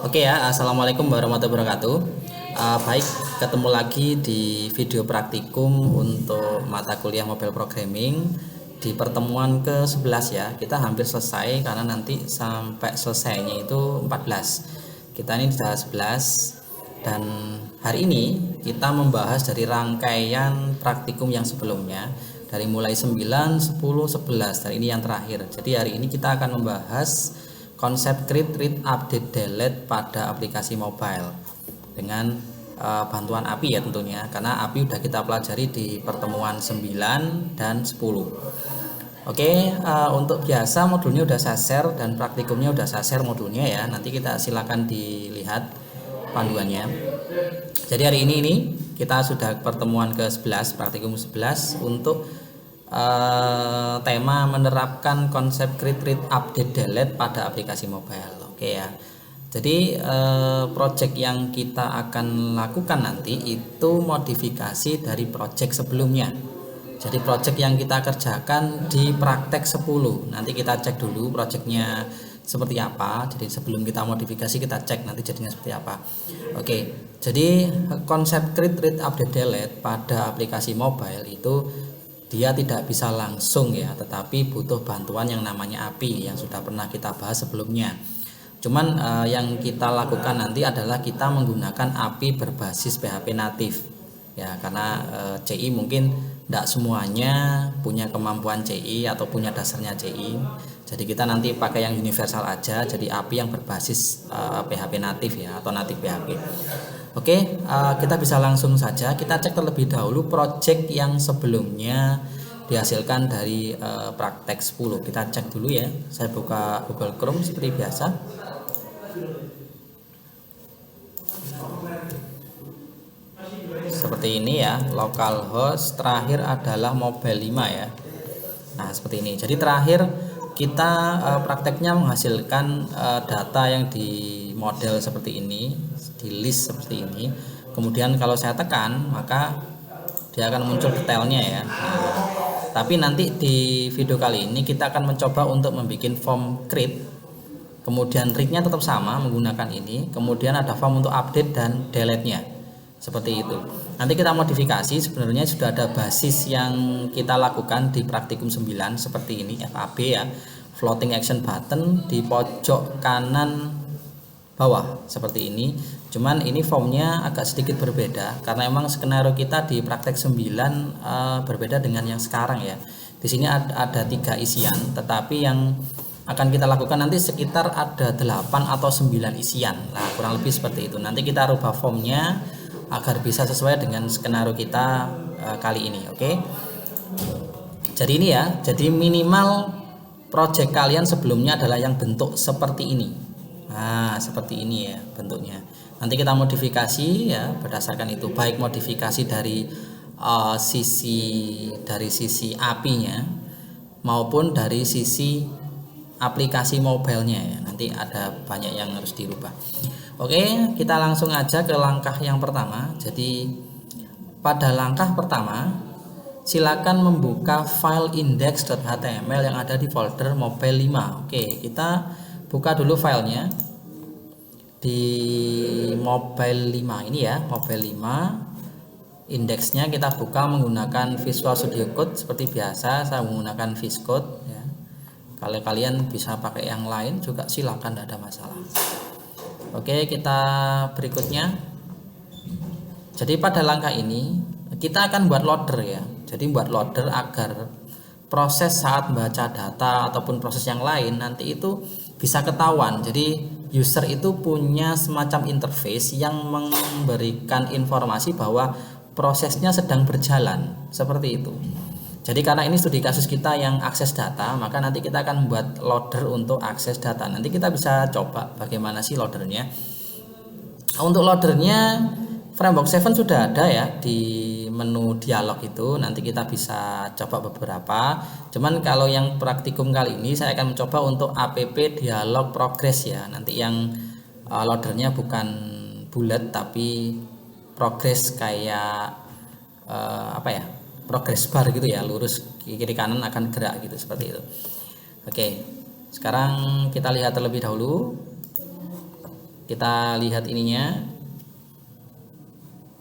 Oke ya, assalamualaikum warahmatullahi wabarakatuh. Baik, ketemu lagi di video praktikum untuk mata kuliah mobile programming di pertemuan ke-11 ya. Kita hampir selesai karena nanti sampai selesainya itu 14. Kita ini sudah 11 dan hari ini kita membahas dari rangkaian praktikum yang sebelumnya dari mulai 9, 10, 11 dan ini yang terakhir. Jadi hari ini kita akan membahas konsep create, read, update, delete pada aplikasi mobile dengan bantuan API ya tentunya, karena API udah kita pelajari di pertemuan 9 dan 10. Oke, untuk biasa modulnya udah saya share dan praktikumnya udah saya share modulnya ya. Nanti kita silakan dilihat panduannya. Jadi hari ini kita sudah pertemuan ke-11, praktikum 11 untuk tema menerapkan konsep create, read, update, delete pada aplikasi mobile. Oke ya. Jadi project yang kita akan lakukan nanti itu modifikasi dari project sebelumnya. Jadi project yang kita kerjakan di praktek 10. Nanti kita cek dulu projectnya seperti apa. Jadi sebelum kita modifikasi kita cek nanti jadinya seperti apa. Oke. Jadi konsep create, read, update, delete pada aplikasi mobile itu dia tidak bisa langsung ya, tetapi butuh bantuan yang namanya API yang sudah pernah kita bahas sebelumnya. Cuman yang kita lakukan nanti adalah kita menggunakan API berbasis PHP natif ya, karena CI mungkin tidak semuanya punya kemampuan CI atau punya dasarnya CI. Jadi kita nanti pakai yang universal aja, jadi API yang berbasis PHP natif ya, atau natif PHP. Oke, kita bisa langsung saja kita cek terlebih dahulu project yang sebelumnya dihasilkan dari praktek 10. Kita cek dulu ya. Saya buka Google Chrome seperti biasa. Seperti ini ya, localhost, terakhir adalah mobile 5 ya. Nah, seperti ini. Jadi terakhir kita prakteknya menghasilkan data yang di model seperti ini, di list seperti ini. Kemudian kalau saya tekan maka dia akan muncul detailnya ya. Nah, tapi nanti di video kali ini kita akan mencoba untuk membuat form create, kemudian read-nya tetap sama menggunakan ini, kemudian ada form untuk update dan delete-nya seperti itu. Nanti kita modifikasi, sebenarnya sudah ada basis yang kita lakukan di praktikum 9 seperti ini, FAB ya, floating action button di pojok kanan bawah seperti ini. Cuman ini formnya agak sedikit berbeda karena emang skenario kita di praktek 9 berbeda dengan yang sekarang ya. Di sini ada 3 isian, tetapi yang akan kita lakukan nanti sekitar ada 8 atau 9 isian. Nah, kurang lebih seperti itu. Nanti kita rubah formnya agar bisa sesuai dengan skenario kita kali ini, oke? Jadi ini ya, jadi minimal project kalian sebelumnya adalah yang bentuk seperti ini. Nah, seperti ini ya bentuknya. Nanti kita modifikasi ya berdasarkan itu, baik modifikasi dari sisi API-nya maupun dari sisi aplikasi mobilenya ya. Nanti ada banyak yang harus dirubah. Oke, kita langsung aja ke langkah yang pertama. Jadi pada langkah pertama silakan membuka file index.html yang ada di folder mobile 5. Oke, kita buka dulu filenya di mobile 5 ini ya, mobile 5. Indeksnya kita buka menggunakan Visual Studio Code seperti biasa. Saya menggunakan VSCode ya. Kalau kalian bisa pakai yang lain juga silakan, tidak ada masalah. Oke, kita berikutnya. Jadi pada langkah ini kita akan buat loader ya. Jadi buat loader agar proses saat membaca data ataupun proses yang lain nanti itu bisa ketahuan. Jadi user itu punya semacam interface yang memberikan informasi bahwa prosesnya sedang berjalan seperti itu. Jadi karena ini studi kasus kita yang akses data, maka nanti kita akan membuat loader untuk akses data. Nanti kita bisa coba bagaimana sih loadernya. Untuk loadernya Framework 7 sudah ada ya di menu dialog itu. Nanti kita bisa coba beberapa. Cuman kalau yang praktikum kali ini saya akan mencoba untuk app dialog progress ya. Nanti yang loadernya bukan bulat tapi progress kayak apa ya? Progress bar gitu ya, lurus kiri kanan akan gerak gitu seperti itu. Oke, sekarang kita lihat terlebih dahulu. Kita lihat ininya.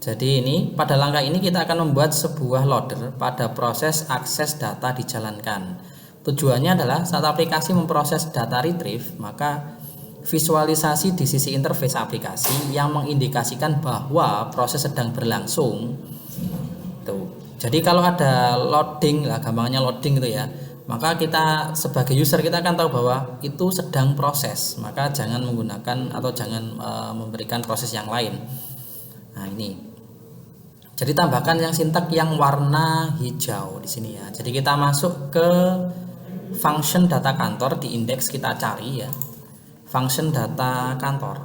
Jadi ini pada langkah ini kita akan membuat sebuah loader pada proses akses data dijalankan. Tujuannya adalah saat aplikasi memproses data retrieve, maka visualisasi di sisi interface aplikasi yang mengindikasikan bahwa proses sedang berlangsung. Tuh. Jadi kalau ada loading lah, gampangnya loading itu ya, maka kita sebagai user kita akan tahu bahwa itu sedang proses. Maka jangan menggunakan atau jangan memberikan proses yang lain. Nah, ini. Jadi tambahkan yang sintak yang warna hijau di sini ya. Jadi kita masuk ke function data kantor, di indeks kita cari ya. Function data kantor.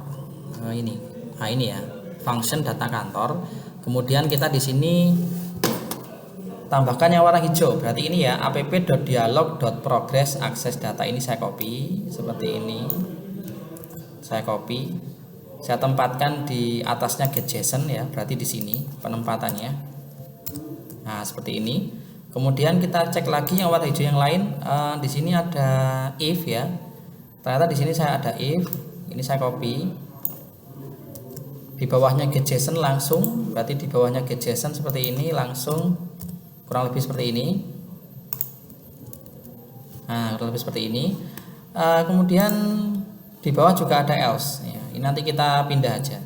Nah, ini. Nah, ini ya. Function data kantor. Kemudian kita di sini tambahkan yang warna hijau. Berarti ini ya, app.dialog.progress akses data. Ini saya copy seperti ini. Saya copy. Saya tempatkan di atasnya get.json ya, berarti di sini penempatannya. Nah, seperti ini. Kemudian kita cek lagi yang warna hijau yang lain. Di sini ada if ya. Ternyata di sini saya ada if. Ini saya copy. Di bawahnya get.json langsung, berarti di bawahnya get.json seperti ini langsung, kurang lebih seperti ini. Nah, kurang lebih seperti ini. Kemudian di bawah juga ada else. Ini nanti kita pindah aja.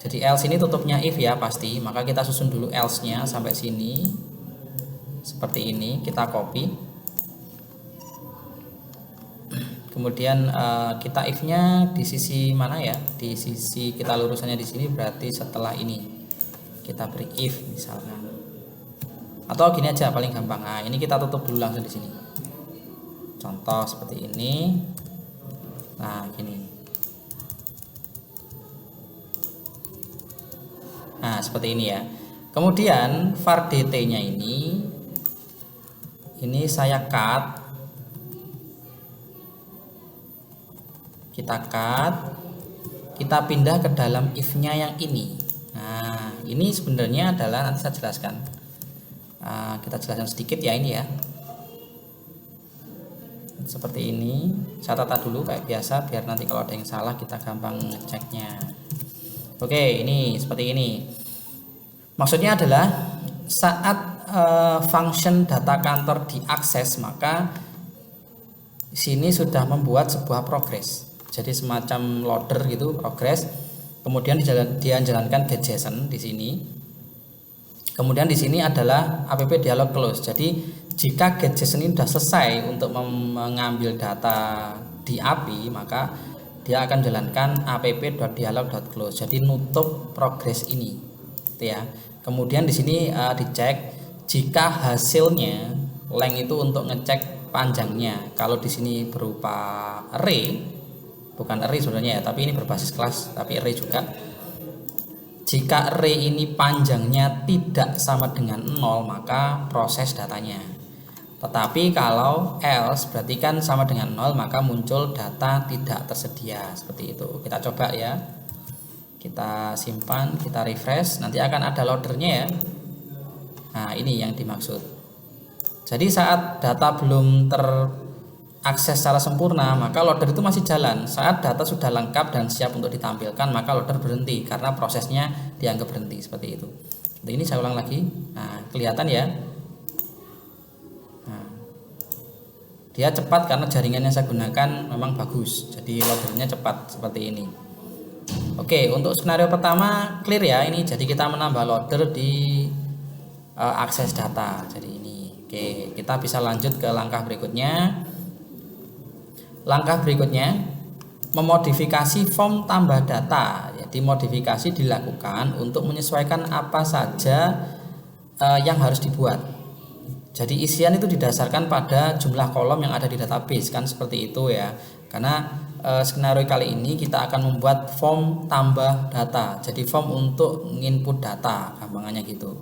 Jadi else ini tutupnya if ya pasti, maka kita susun dulu else-nya sampai sini. Seperti ini, kita copy. Kemudian kita if-nya di sisi mana ya? Di sisi kita lurusannya di sini, berarti setelah ini. Kita beri if misalkan. Atau gini aja paling gampang. Nah, ini kita tutup dulu langsung di sini. Contoh seperti ini. Nah, gini. Nah, seperti ini ya. Kemudian var dt-nya ini saya cut. Kita cut. Kita pindah ke dalam if-nya yang ini. Nah, ini sebenarnya adalah, nanti saya jelaskan. Kita jelaskan sedikit ya ini ya. Seperti ini. Saya tata dulu kayak biasa biar nanti kalau ada yang salah kita gampang ngeceknya. Oke, ini seperti ini. Maksudnya adalah saat function data kantor diakses, maka sini sudah membuat sebuah progress. Jadi semacam loader gitu, progress. Kemudian dia jalankan get.json di sini. Kemudian di sini adalah app dialog close. Jadi jika get.json ini sudah selesai untuk mengambil data di API, maka dia akan jalankan app.dialog.close. Jadi nutup progress ini, gitu ya. Kemudian di sini dicek jika hasilnya length itu untuk ngecek panjangnya. Kalau di sini berupa array, bukan array sebenarnya ya, tapi ini berbasis kelas, tapi array juga. Jika array ini panjangnya tidak sama dengan 0, maka proses datanya. Tetapi kalau else berarti kan sama dengan 0, maka muncul data tidak tersedia. Seperti itu. Kita coba ya. Kita simpan, kita refresh. Nanti akan ada loadernya ya. Nah, ini yang dimaksud. Jadi saat data belum terakses secara sempurna, maka loader itu masih jalan. Saat data sudah lengkap dan siap untuk ditampilkan, maka loader berhenti karena prosesnya dianggap berhenti. Seperti itu. Jadi ini saya ulang lagi. Nah, kelihatan ya. Dia cepat karena jaringan yang saya gunakan memang bagus, jadi loadernya cepat seperti ini. Oke, untuk skenario pertama clear ya ini. Jadi kita menambah loader di akses data. Jadi ini. Oke, kita bisa lanjut ke langkah berikutnya. Langkah berikutnya memodifikasi form tambah data. Jadi modifikasi dilakukan untuk menyesuaikan apa saja yang harus dibuat. Jadi isian itu didasarkan pada jumlah kolom yang ada di database, kan seperti itu ya. Karena skenario kali ini kita akan membuat form tambah data. Jadi form untuk input data, gampangannya gitu.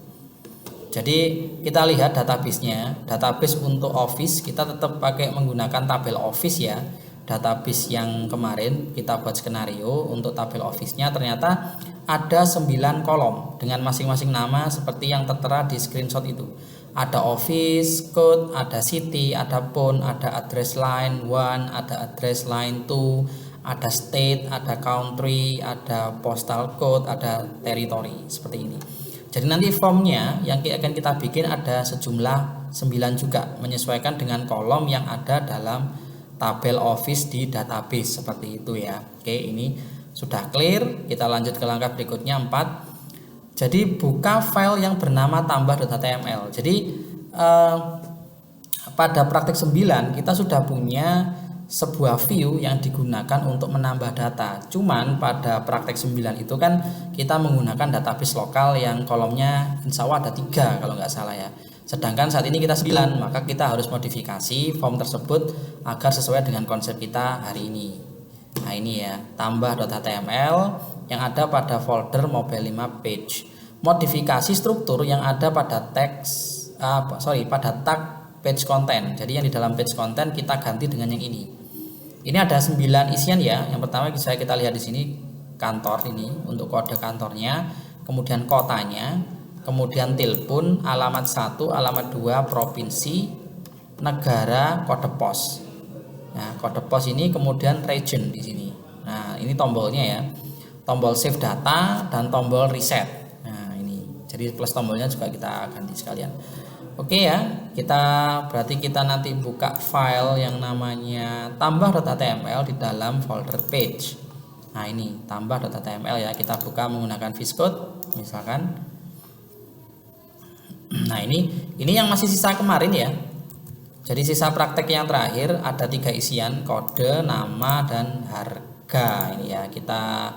Jadi kita lihat database-nya. Database untuk Office kita tetap pakai menggunakan tabel Office ya. Database yang kemarin kita buat skenario untuk tabel Office-nya ternyata ada 9 kolom dengan masing-masing nama seperti yang tertera di screenshot itu. Ada office, code, ada city, ada phone, ada address line 1, ada address line 2, ada state, ada country, ada postal code, ada territory seperti ini. Jadi nanti formnya yang akan kita bikin ada sejumlah 9 juga, menyesuaikan dengan kolom yang ada dalam tabel Office di database seperti itu ya. Oke, ini sudah clear. Kita lanjut ke langkah berikutnya 4. Jadi buka file yang bernama tambah.html. Jadi pada praktik 9 kita sudah punya sebuah view yang digunakan untuk menambah data. Cuman pada praktek 9 itu kan kita menggunakan database lokal yang kolomnya insya Allah ada 3 kalau nggak salah ya. Sedangkan saat ini kita 9, maka kita harus modifikasi form tersebut agar sesuai dengan konsep kita hari ini. Nah ini ya, tambah.html yang ada pada folder mobile 5 page. Modifikasi struktur yang ada pada pada tag page content. Jadi yang di dalam page content kita ganti dengan yang ini. Ini ada 9 isian ya. Yang pertama bisa kita lihat di sini kantor ini untuk kode kantornya, kemudian kotanya, kemudian telepon, alamat 1, alamat 2, provinsi, negara, kode pos. Nah, kode pos ini kemudian region di sini. Nah, ini tombolnya ya. Tombol save data dan tombol reset. Nah, ini. Jadi plus tombolnya juga kita ganti sekalian. Oke ya, berarti kita nanti buka file yang namanya tambah.html di dalam folder page. Nah ini tambah.html ya, kita buka menggunakan VS Code misalkan. Nah ini yang masih sisa kemarin ya. Jadi sisa praktek yang terakhir ada 3 isian, kode, nama, dan harga. Ini ya, kita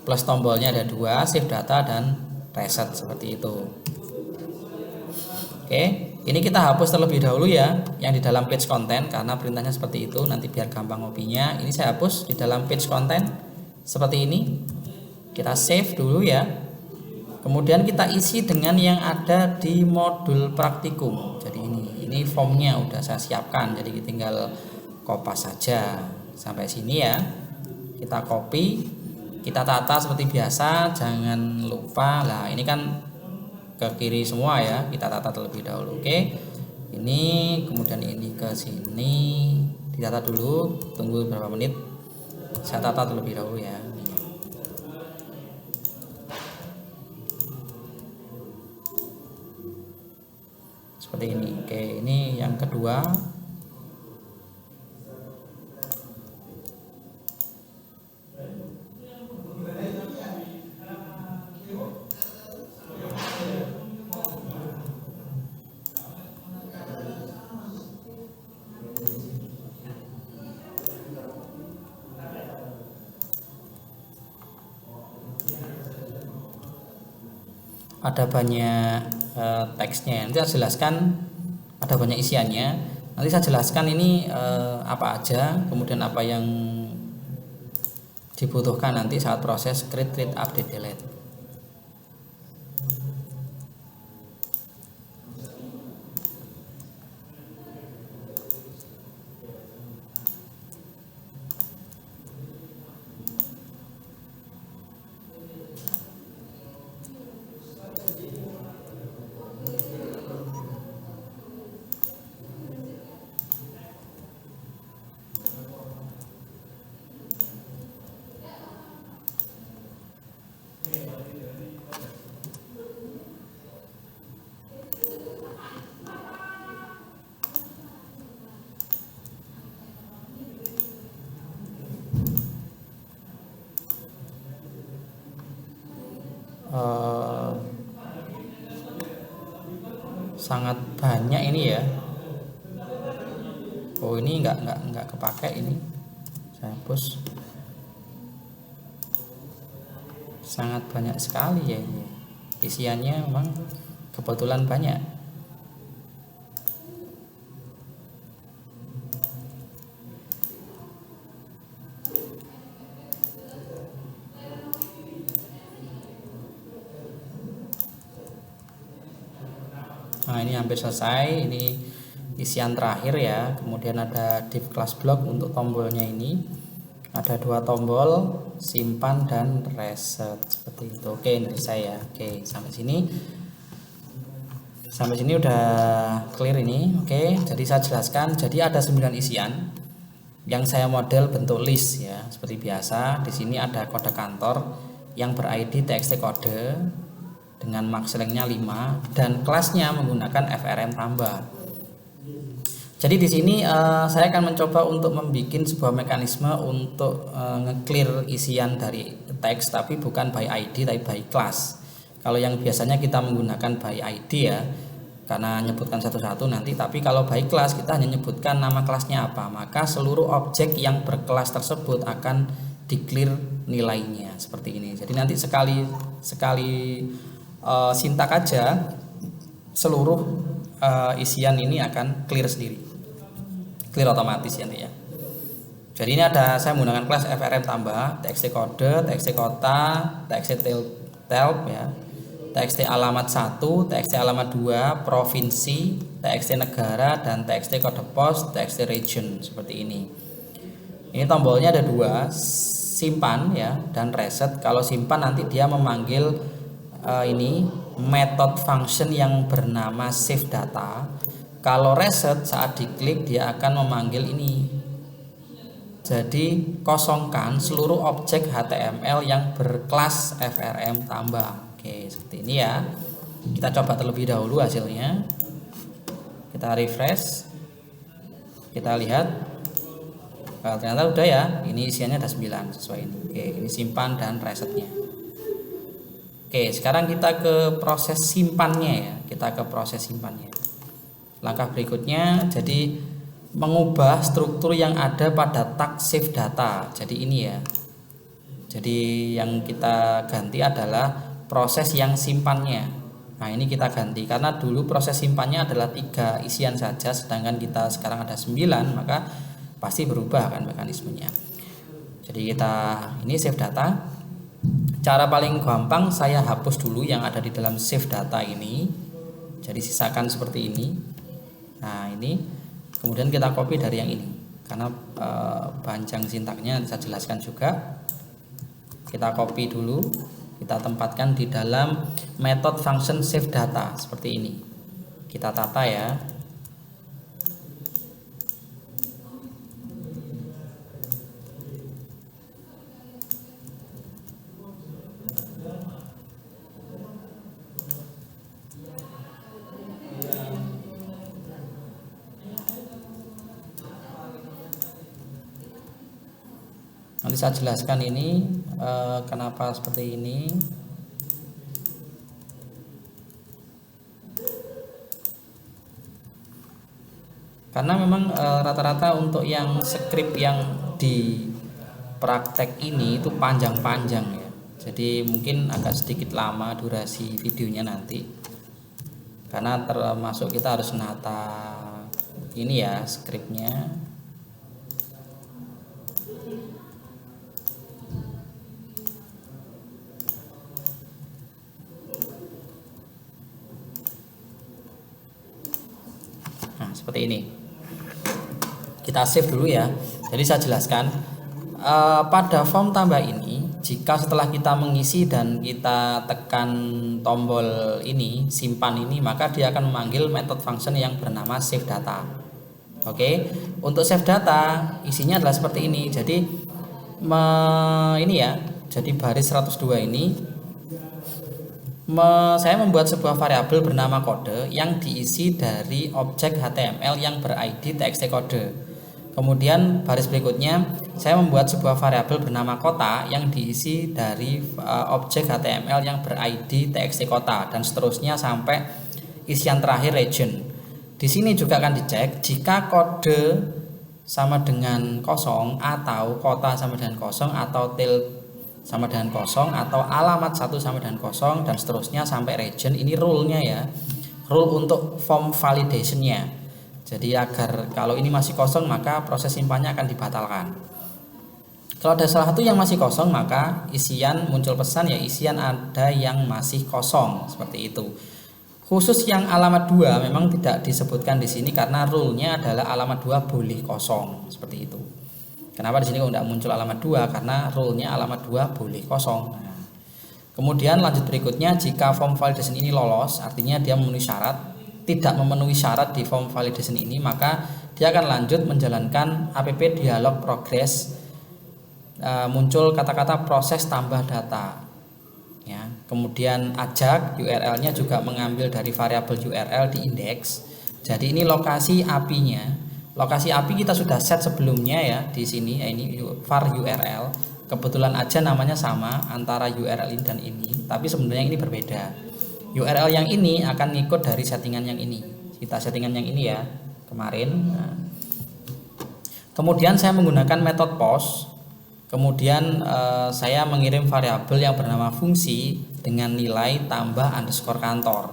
plus tombolnya ada 2, save data dan reset seperti itu. Oke, ini kita hapus terlebih dahulu ya yang di dalam page content karena perintahnya seperti itu, nanti biar gampang ngopinya. Ini saya hapus di dalam page content seperti ini. Kita save dulu ya. Kemudian kita isi dengan yang ada di modul praktikum. Jadi ini formnya udah saya siapkan, jadi tinggal kopas saja sampai sini ya. Kita copy, kita tata seperti biasa, jangan lupa. Lah ini kan ke kiri semua ya, kita tata terlebih dahulu. Oke, ini kemudian ini ke sini ditata dulu, tunggu beberapa menit, saya tata terlebih dahulu ya. Seperti ini. Oke, ini yang kedua. Ada banyak teksnya, nanti saya jelaskan, ada banyak isiannya, nanti saya jelaskan ini apa aja, kemudian apa yang dibutuhkan nanti saat proses create, update, delete. Sangat banyak ini ya. Oh ini nggak kepake, ini saya hapus. Sangat banyak sekali ya ini. Isiannya memang kebetulan banyak. Nah ini hampir selesai, ini isian terakhir ya. Kemudian ada div class block untuk tombolnya ini, ada 2 tombol, simpan dan reset seperti itu. Oke, ini saya. Oke, sampai sini udah clear ini. Oke, jadi saya jelaskan. Jadi ada 9 isian. yang saya model bentuk list ya, seperti biasa. Di sini ada kode kantor yang ber-ID txt kode dengan max length-nya 5 dan kelasnya menggunakan FRM tambah. Jadi di sini saya akan mencoba untuk membuat sebuah mekanisme untuk nge-clear isian dari teks, tapi bukan by ID tapi by class. Kalau yang biasanya kita menggunakan by ID ya, karena menyebutkan satu-satu nanti, tapi kalau by class kita hanya menyebutkan nama kelasnya apa, maka seluruh objek yang berkelas tersebut akan di-clear nilainya seperti ini. Jadi nanti sekali sintak aja seluruh isian ini akan clear sendiri, clear otomatis ya nanti ya. Jadi ini ada, saya menggunakan kelas FRM tambah, txt kode, txt kota, txt telp ya, txt alamat 1, txt alamat 2, provinsi, txt negara, dan txt kode pos, txt region seperti ini. Ini tombolnya ada dua, simpan ya dan reset. Kalau simpan nanti dia memanggil ini method function yang bernama save data. Kalau reset saat diklik dia akan memanggil ini. Jadi kosongkan seluruh objek HTML yang berkelas FRM tambah. Oke, seperti ini ya. Kita coba terlebih dahulu hasilnya. Kita refresh. Kita lihat. Ternyata udah ya. Ini isiannya ada 9 sesuai ini. Oke, ini simpan dan resetnya. Oke, sekarang kita ke proses simpannya ya. Kita ke proses simpannya. Langkah berikutnya jadi mengubah struktur yang ada pada tag save data. Jadi ini ya. Jadi yang kita ganti adalah proses yang simpannya. Nah, ini kita ganti karena dulu proses simpannya adalah 3 isian saja, sedangkan kita sekarang ada 9, maka pasti berubah kan mekanismenya. Jadi kita ini save data. Cara paling gampang saya hapus dulu yang ada di dalam save data ini. Jadi sisakan seperti ini. Nah, ini kemudian kita copy dari yang ini karena panjang sintaknya saya jelaskan juga. Kita copy dulu, kita tempatkan di dalam method function save data seperti ini. Kita tata ya. Nanti saya jelaskan ini kenapa seperti ini. Karena memang rata-rata untuk yang script yang di praktek ini itu panjang-panjang ya. Jadi mungkin agak sedikit lama durasi videonya nanti. Karena termasuk kita harus nata ini ya scriptnya. Seperti ini. Kita save dulu ya. Jadi saya jelaskan pada form tambah ini, jika setelah kita mengisi dan kita tekan tombol ini simpan ini, maka dia akan memanggil method function yang bernama save data. Oke, untuk save data isinya adalah seperti ini. Jadi ini ya. Jadi baris 102 ini saya membuat sebuah variabel bernama kode yang diisi dari objek HTML yang ber-ID txt kode. Kemudian baris berikutnya saya membuat sebuah variabel bernama kota yang diisi dari objek HTML yang ber-ID txt kota dan seterusnya sampai isian terakhir region. Di sini juga akan dicek jika kode sama dengan kosong atau kota sama dengan kosong atau sama dengan kosong atau alamat 1 sama dengan kosong dan seterusnya sampai region. Ini rule-nya ya, rule untuk form validation-nya. Jadi agar kalau ini masih kosong maka proses simpannya akan dibatalkan. Kalau ada salah satu yang masih kosong maka isian muncul pesan ya isian ada yang masih kosong seperti itu. Khusus yang alamat 2 memang tidak disebutkan di sini karena rule-nya adalah alamat 2 boleh kosong seperti itu. Kenapa di sini kok tidak muncul alamat 2? Karena rule-nya alamat 2 boleh kosong. Nah, kemudian lanjut berikutnya, jika form validation ini lolos, artinya dia memenuhi syarat. Tidak memenuhi syarat di form validation ini, maka dia akan lanjut menjalankan app dialog progress. Muncul kata-kata proses tambah data ya. Kemudian ajak URL-nya juga mengambil dari variabel URL di indeks. Jadi ini lokasi API-nya. Lokasi API kita sudah set sebelumnya ya di sini ya, ini var URL. Kebetulan aja namanya sama antara URL ini dan ini, tapi sebenarnya ini berbeda. URL yang ini akan ngikut dari settingan yang ini. Kita settingan yang ini ya kemarin. Nah, kemudian saya menggunakan metode post. Kemudian saya mengirim variabel yang bernama fungsi dengan nilai tambah underscore kantor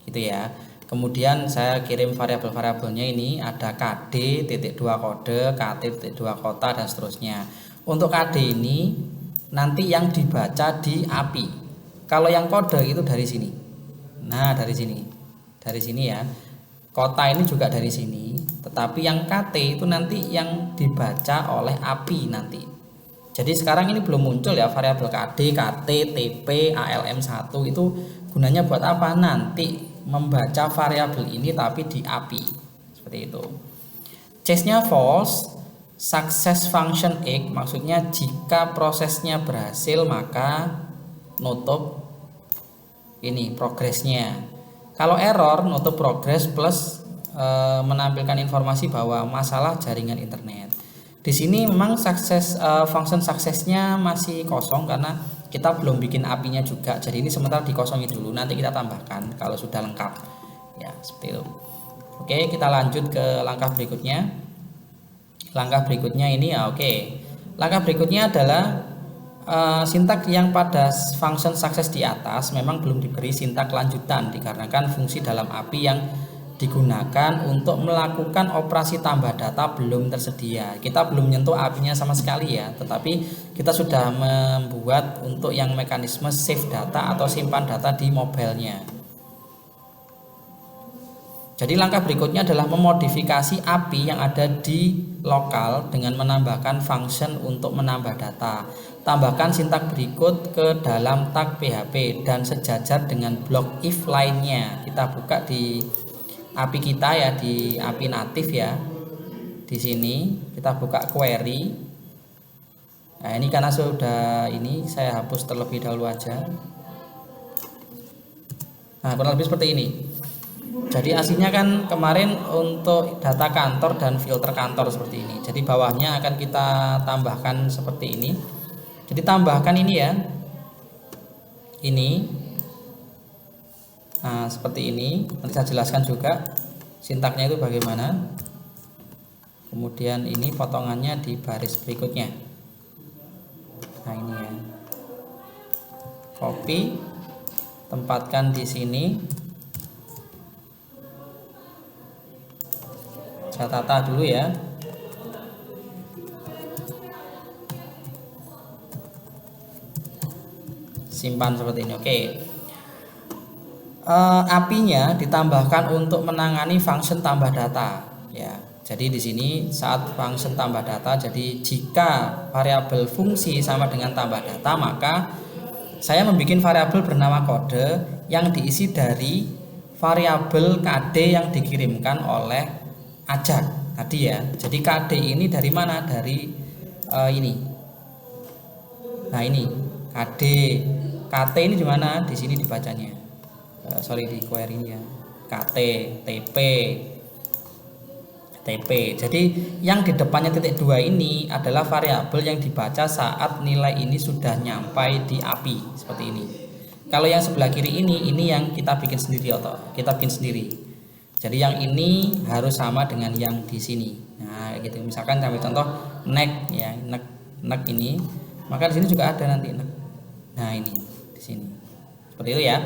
gitu ya. Kemudian saya kirim variabel-variabelnya ini ada KD.2 kode, KT.2 kota dan seterusnya. Untuk KD ini nanti yang dibaca di API. Kalau yang kode itu dari sini. Nah, dari sini ya. Kota ini juga dari sini, tetapi yang KT itu nanti yang dibaca oleh API nanti. Jadi sekarang ini belum muncul ya variabel KD, KT, TP, ALM1 itu gunanya buat apa? Nanti membaca variabel ini tapi di API. Seperti itu. Case-nya false, success function X maksudnya jika prosesnya berhasil maka nutup ini progresnya. Kalau error nutup progress plus menampilkan informasi bahwa masalah jaringan internet. Di sini memang function suksesnya masih kosong karena kita belum bikin API-nya juga. Jadi ini sementara dikosongi dulu, nanti kita tambahkan kalau sudah lengkap. Ya, seperti itu. Oke, kita lanjut ke langkah berikutnya. Langkah berikutnya ini ya oke. Langkah berikutnya adalah sintak yang pada function sukses di atas memang belum diberi sintak lanjutan dikarenakan fungsi dalam API yang digunakan untuk melakukan operasi tambah data belum tersedia. Kita belum menyentuh API-nya sama sekali ya, tetapi kita sudah membuat untuk yang mekanisme save data atau simpan data di mobilenya. Jadi langkah berikutnya adalah memodifikasi API yang ada di lokal dengan menambahkan function untuk menambah data. Tambahkan sintak berikut ke dalam tag PHP dan sejajar dengan blok if lainnya. Kita buka di API kita ya, di API natif ya. Di sini kita buka query. Nah, ini karena sudah ini saya hapus terlebih dahulu aja. Nah, kurang lebih seperti ini. Jadi aslinya kan kemarin untuk data kantor dan filter kantor seperti ini. Jadi bawahnya akan kita tambahkan seperti ini. Jadi tambahkan ini ya. Ini. Nah, seperti ini. Nanti saya jelaskan juga sintaknya itu bagaimana. Kemudian ini potongannya di baris berikutnya. Nah, ini ya. Copy. Tempatkan di sini. Saya tata dulu ya. Simpan seperti ini. Oke. API-nya ditambahkan untuk menangani function tambah data ya. Jadi di sini saat function tambah data, jadi jika variabel fungsi sama dengan tambah data, maka saya membuat variabel bernama kode yang diisi dari variabel KD yang dikirimkan oleh ajak tadi ya. Jadi KD ini dari mana? Dari ini. Nah, ini KD. KT ini di mana? Di sini dibacanya. Sorry, di query-nya. KT, TP, TP. Jadi yang di depannya titik 2 ini adalah variabel yang dibaca saat nilai ini sudah nyampai di API seperti ini. Kalau yang sebelah kiri ini yang kita bikin sendiri atau kita bikin sendiri. Jadi yang ini harus sama dengan yang di sini. Nah, gitu. Misalkan sampai contoh neck ya, neck ini, maka di sini juga ada nanti neck. Nah, ini di sini. Seperti itu ya.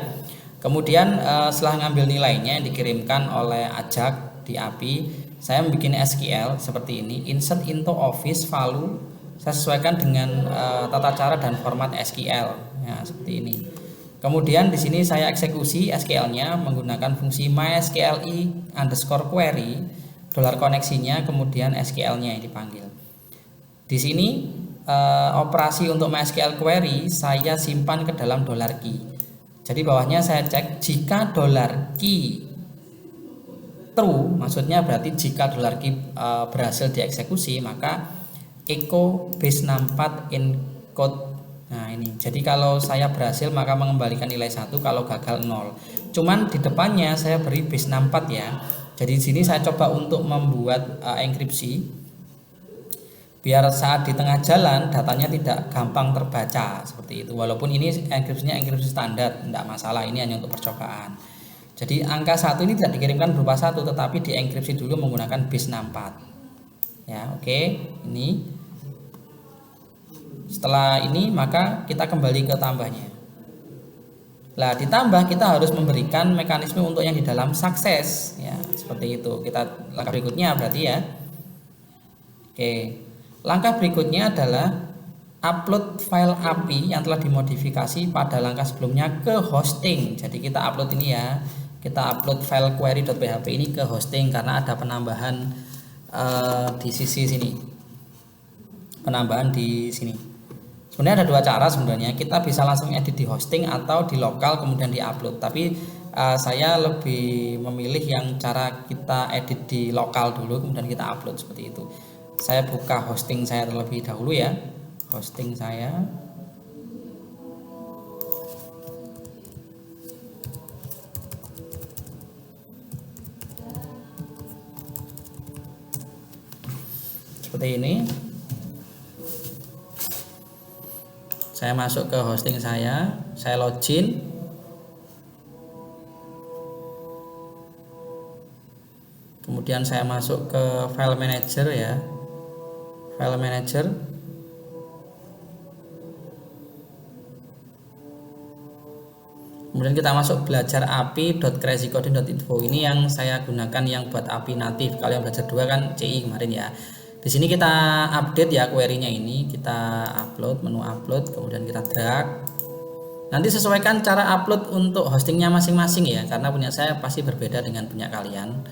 Kemudian setelah ngambil nilainya yang dikirimkan oleh ajak di API, saya membuat SQL seperti ini, insert into office value. Saya sesuaikan dengan tata cara dan format SQL ya, seperti ini. Kemudian di sini saya eksekusi SQL-nya menggunakan fungsi mysqli_query, dolar koneksinya, kemudian SQL-nya yang dipanggil. Di sini operasi untuk MySQL query saya simpan ke dalam $key. Jadi bawahnya saya cek jika $key true, maksudnya berarti jika dolar key berhasil dieksekusi, maka echo base64 encode. Nah ini, jadi kalau saya berhasil maka mengembalikan nilai 1, kalau gagal 0. Cuman di depannya saya beri base64 ya. Jadi di sini saya coba untuk membuat enkripsi biar saat di tengah jalan datanya tidak gampang terbaca seperti itu. Walaupun ini enkripsinya enkripsi standar, tidak masalah, ini hanya untuk percobaan. Jadi angka 1 ini tidak dikirimkan berupa 1, tetapi dienkripsi dulu menggunakan base64. Ya, oke. Ini setelah ini maka kita kembali ke tambahnya. Nah, ditambah kita harus memberikan mekanisme untuk yang di dalam sukses ya, seperti itu. Kita langkah berikutnya berarti ya. Oke. Langkah berikutnya adalah upload file API yang telah dimodifikasi pada langkah sebelumnya ke hosting. Jadi kita upload ini ya. Kita upload file query.php ini ke hosting karena ada penambahan di sisi sini. Penambahan di sini. Sebenarnya ada dua cara sebenarnya. Kita bisa langsung edit di hosting atau di lokal kemudian di-upload. Tapi saya lebih memilih yang cara kita edit di lokal dulu kemudian kita upload seperti itu. Saya buka hosting saya terlebih dahulu ya. Hosting saya. Seperti ini. Saya masuk ke hosting saya login. Kemudian saya masuk ke file manager ya. File manager. Kemudian kita masuk belajar api.crazycoding.info. Ini yang saya gunakan yang buat API natif. Kalau yang belajar 2 kan CI kemarin ya. Di sini kita update ya query-nya ini, kita upload, menu upload, kemudian kita drag. Nanti sesuaikan cara upload untuk hostingnya masing-masing ya, karena punya saya pasti berbeda dengan punya kalian.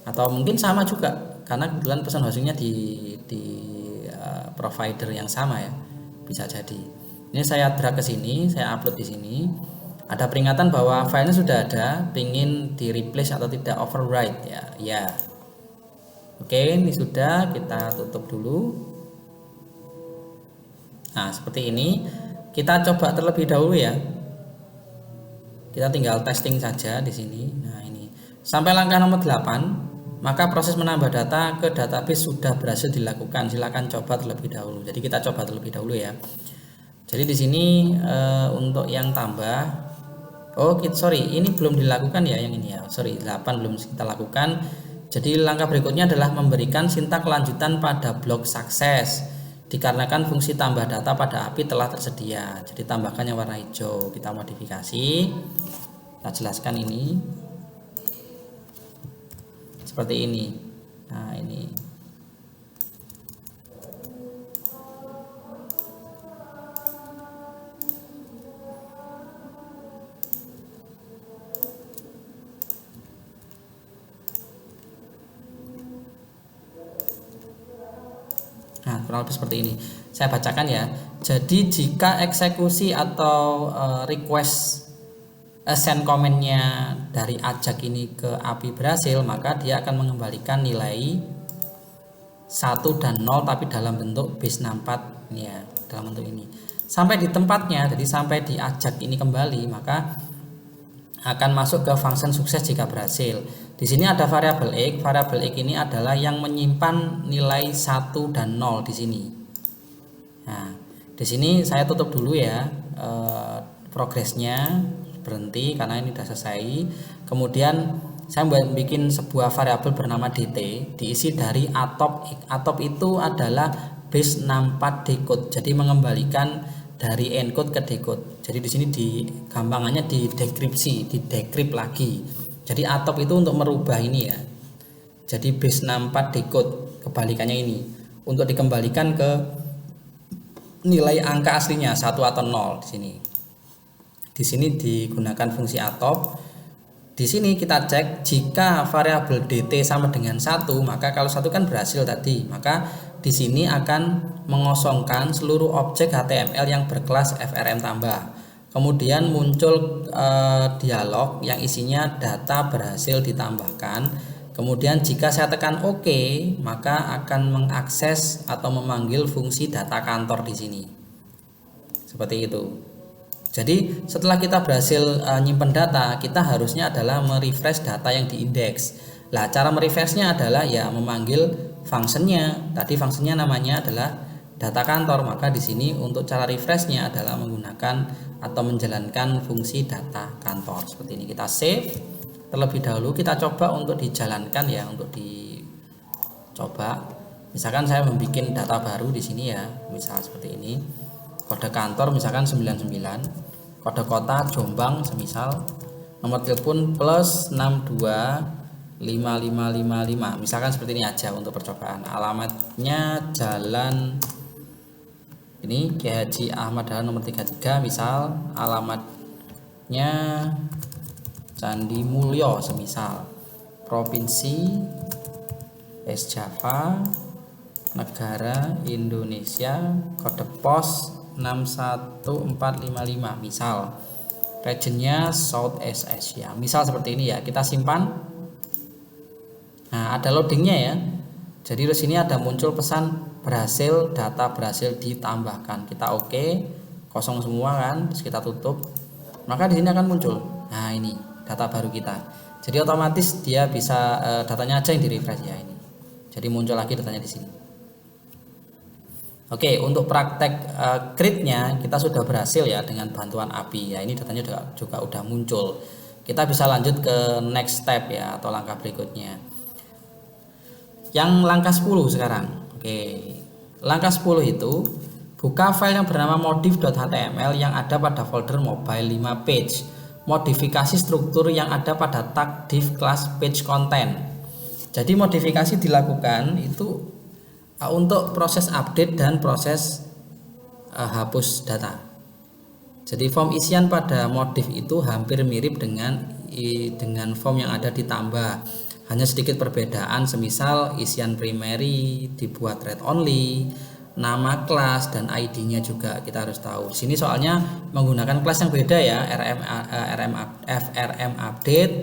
Atau mungkin sama juga, karena kebetulan pesan hostingnya di provider yang sama ya, bisa jadi. Ini saya drag ke sini, saya upload di sini. Ada peringatan bahwa filenya sudah ada, pingin di replace atau tidak overwrite ya, ya. Oke, ini sudah, kita tutup dulu. Nah, seperti ini. Kita coba terlebih dahulu ya. Kita tinggal testing saja di sini. Nah, ini. Sampai langkah nomor 8, maka proses menambah data ke database sudah berhasil dilakukan. Silakan coba terlebih dahulu. Jadi kita coba terlebih dahulu ya. Jadi di sini untuk yang tambah, sorry, ini belum dilakukan ya yang ini ya. Sorry, 8 belum kita lakukan. Jadi langkah berikutnya adalah memberikan sintak lanjutan pada blok sukses dikarenakan fungsi tambah data pada API telah tersedia. Jadi tambahkan yang warna hijau, kita modifikasi, kita jelaskan ini seperti ini. Nah ini kurang lebih seperti ini. Saya bacakan ya. Jadi jika eksekusi atau request send comment-nya dari ajak ini ke API berhasil, maka dia akan mengembalikan nilai 1 dan 0 tapi dalam bentuk base64 ya, dalam bentuk ini. Sampai di tempatnya, jadi sampai di ajak ini kembali, maka akan masuk ke function sukses jika berhasil. Di sini ada variabel x. Variabel x ini adalah yang menyimpan nilai 1 dan 0 di sini. Nah, di sini saya tutup dulu ya progresnya, berhenti karena ini sudah selesai. Kemudian saya bikin sebuah variabel bernama dt, diisi dari atop x. Atop itu adalah base64 decode. Jadi mengembalikan dari encode ke decode. Jadi di sini di gampangannya di dekripsi, di decrypt lagi. Jadi atop itu untuk merubah ini ya. Jadi base64 decode, kebalikannya ini untuk dikembalikan ke nilai angka aslinya 1 atau 0 di sini. Di sini digunakan fungsi atop. Di sini kita cek jika variabel dt sama dengan 1, maka kalau 1 kan berhasil tadi, maka di sini akan mengosongkan seluruh objek HTML yang berkelas frm tambah. Kemudian muncul dialog yang isinya data berhasil ditambahkan. Kemudian jika saya tekan OK, maka akan mengakses atau memanggil fungsi data kantor di sini. Seperti itu. Jadi setelah kita berhasil nyimpen data, kita harusnya adalah merefresh data yang diindeks. Nah, cara merefreshnya adalah ya memanggil functionnya. Tadi functionnya namanya adalah data kantor, maka di sini untuk cara refreshnya adalah menggunakan atau menjalankan fungsi data kantor. Seperti ini, kita save. Terlebih dahulu kita coba untuk dijalankan ya, untuk dicoba. Misalkan saya membuat data baru di sini ya, misal seperti ini. Kode kantor misalkan 99, kode kota Jombang semisal, nomor telepon plus 625555, misalkan seperti ini aja untuk percobaan. Alamatnya Jalan ini Ki Haji Ahmad Dahlan nomor 33, misal alamatnya Candi Mulyo semisal, provinsi West Java, negara Indonesia, kode pos 61455 misal, regionnya Southeast Asia, misal seperti ini ya. Kita simpan. Nah, ada loadingnya ya. Jadi di sini ada muncul pesan berhasil, data berhasil ditambahkan. Kita oke, kosong semua kan, terus kita tutup. Maka di sini akan muncul. Nah, ini data baru kita. Jadi otomatis dia bisa datanya aja yang di refresh ya ini. Jadi muncul lagi datanya di sini. Oke, untuk praktek create-nya kita sudah berhasil ya dengan bantuan API ya. Ini datanya juga udah muncul. Kita bisa lanjut ke next step ya, atau langkah berikutnya. Yang langkah 10 sekarang. Oke. Langkah 10 itu buka file yang bernama modif.html yang ada pada folder mobile 5 page. Modifikasi struktur yang ada pada tag div class page content. Jadi modifikasi dilakukan itu untuk proses update dan proses hapus data. Jadi form isian pada modif itu hampir mirip dengan form yang ada di tambah. Hanya sedikit perbedaan, semisal isian primary dibuat read only, nama kelas dan ID-nya juga kita harus tahu. Di sini soalnya menggunakan kelas yang beda ya, FRM update,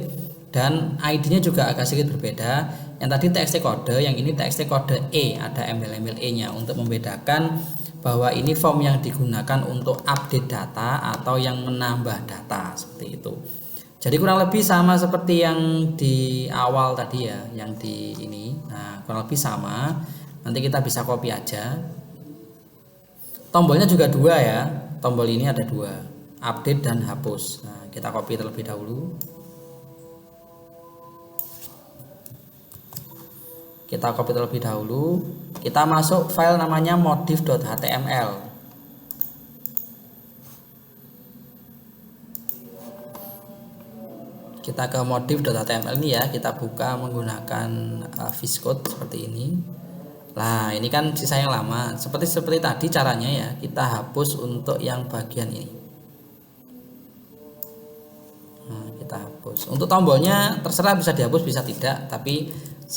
dan ID-nya juga agak sedikit berbeda. Yang tadi TXT kode, yang ini TXT kode E, ada embel-embel E-nya untuk membedakan bahwa ini form yang digunakan untuk update data atau yang menambah data, seperti itu. Jadi kurang lebih sama seperti yang di awal tadi ya, yang di ini. Nah, kurang lebih sama. Nanti kita bisa copy aja. Tombolnya juga dua ya. Tombol ini ada dua, update dan hapus. Nah, kita copy terlebih dahulu. Kita copy terlebih dahulu. Kita masuk file namanya modif.html. Kita ke modif.html ini ya. Kita buka menggunakan VS Code seperti ini. Nah, ini kan sisa yang lama. Seperti tadi caranya ya. Kita hapus untuk yang bagian ini. Nah, kita hapus. Untuk tombolnya terserah, bisa dihapus bisa tidak, tapi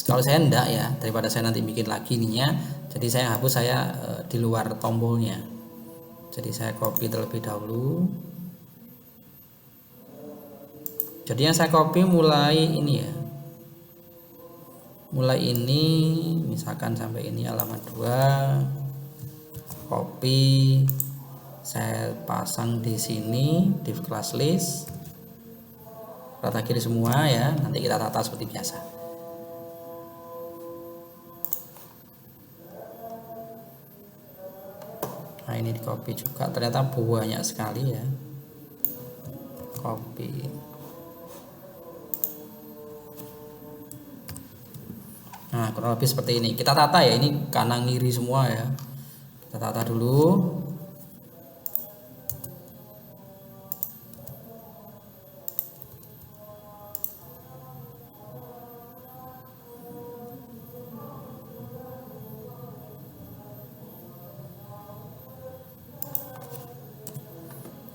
kalau saya enggak ya, daripada saya nanti bikin lagi ininya, jadi saya hapus, saya di luar tombolnya. Jadi saya copy terlebih dahulu. Jadi yang saya copy mulai ini ya, mulai ini misalkan sampai ini halaman 2, copy, saya pasang di sini div class list, rata kiri semua ya. Nanti kita tata seperti biasa. Nah, ini di copy juga, ternyata banyak sekali ya. Copy. Nah, kurang lebih seperti ini. Kita tata ya, ini kanan kiri semua ya. Kita tata dulu.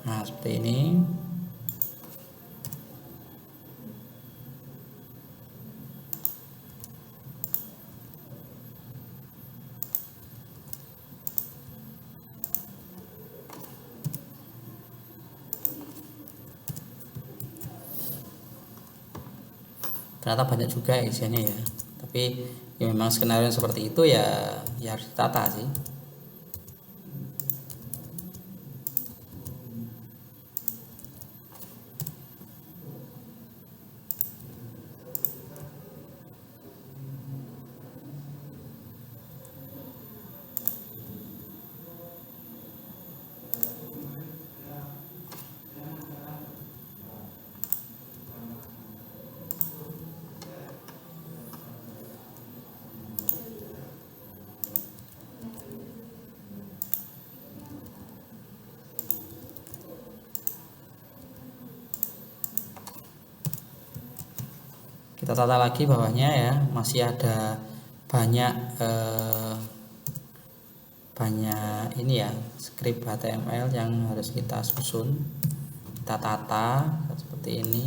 Nah, seperti ini. ternyata banyak juga isiannya ya, tapi ya memang skenario seperti itu ya, ya harus ditata sih. Kita tata lagi bawahnya ya, masih ada banyak ini ya, script HTML yang harus kita susun, kita tata seperti ini.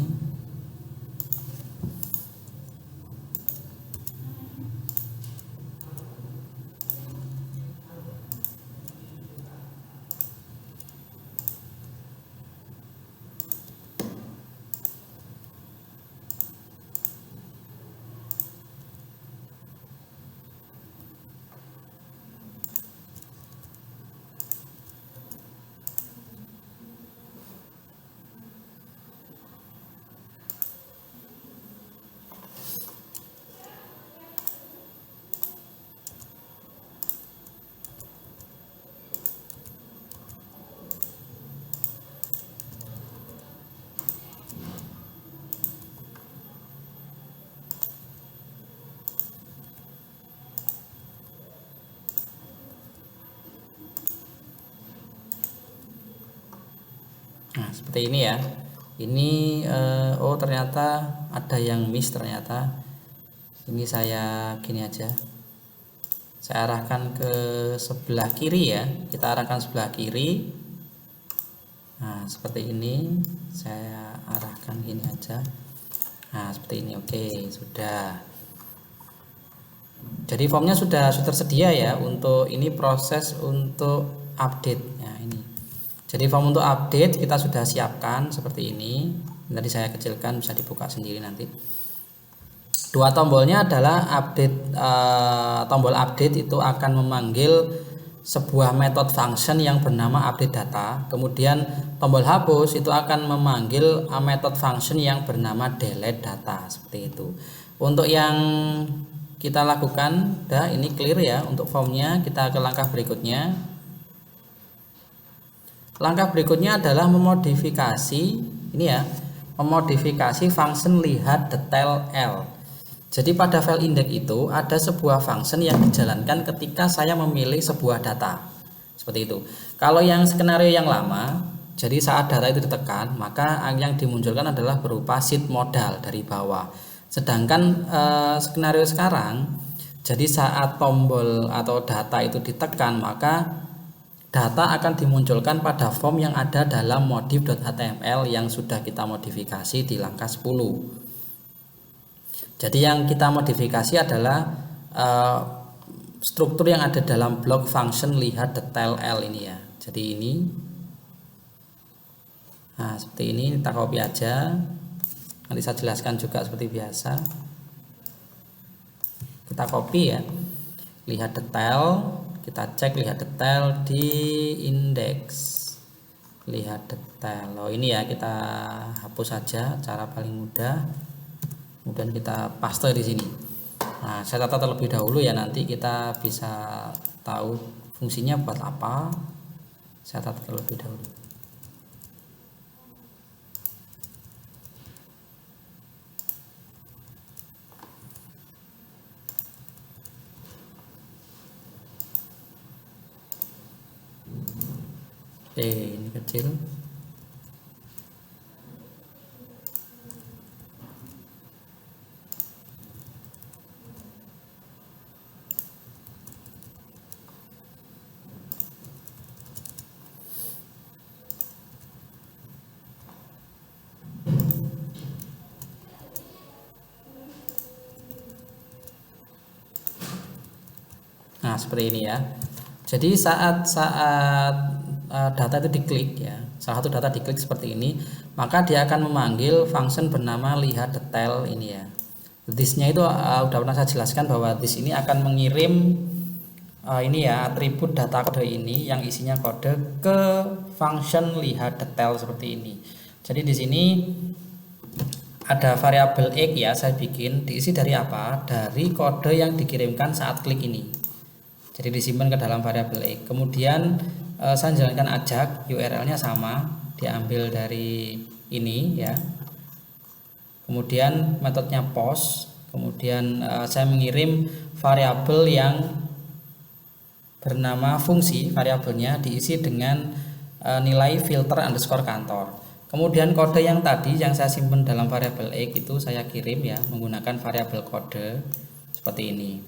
Nah, seperti ini ya. Ini oh ternyata ada yang miss ternyata. Ini saya gini aja. Saya arahkan ke sebelah kiri ya. Kita arahkan sebelah kiri. Nah, seperti ini. Saya arahkan gini aja. Nah, seperti ini. Oke, sudah. Jadi formnya sudah tersedia ya untuk ini proses untuk update. Nah, ini. Jadi form untuk update kita sudah siapkan seperti ini. Tadi saya kecilkan, bisa dibuka sendiri nanti. Dua tombolnya adalah update, tombol update itu akan memanggil sebuah method function yang bernama update data. Kemudian tombol hapus itu akan memanggil method function yang bernama delete data, seperti itu. Untuk yang kita lakukan, ini clear ya untuk formnya. Kita ke langkah berikutnya. Langkah berikutnya adalah memodifikasi ini ya, memodifikasi function lihat detail L. Jadi pada file index itu ada sebuah function yang dijalankan ketika saya memilih sebuah data. Seperti itu. Kalau yang skenario yang lama, jadi saat data itu ditekan, maka yang dimunculkan adalah berupa sheet modal dari bawah. Sedangkan skenario sekarang, jadi saat tombol atau data itu ditekan, maka data akan dimunculkan pada form yang ada dalam modif.html yang sudah kita modifikasi di langkah 10. Jadi yang kita modifikasi adalah struktur yang ada dalam blok function lihat detail L ini ya. Jadi ini, nah seperti ini, kita copy aja. Nanti saya jelaskan juga seperti biasa. Kita copy ya, lihat detail. Kita cek lihat detail di indeks lihat detail. Oh ini ya, kita hapus saja, cara paling mudah. Kemudian kita paste di sini. Nah, saya tata terlebih dahulu ya, nanti kita bisa tahu fungsinya buat apa. Saya tata terlebih dahulu. Oke, ini kecil. Nah, seperti ini ya. Jadi saat data itu diklik ya, salah satu data diklik seperti ini, maka dia akan memanggil function bernama lihat detail ini ya. This-nya itu udah pernah saya jelaskan bahwa this ini akan mengirim ini ya, atribut data kode ini yang isinya kode ke function lihat detail seperti ini. Jadi di sini ada variabel x ya, saya bikin diisi dari apa? Dari kode yang dikirimkan saat klik ini. Jadi disimpan ke dalam variabel x. Kemudian saya jalankan ajak, URL-nya sama, diambil dari ini ya. Kemudian metodenya post. Kemudian saya mengirim variabel yang bernama fungsi, variabelnya diisi dengan nilai filter underscore kantor. Kemudian kode yang tadi yang saya simpan dalam variabel x itu saya kirim ya menggunakan variabel kode seperti ini.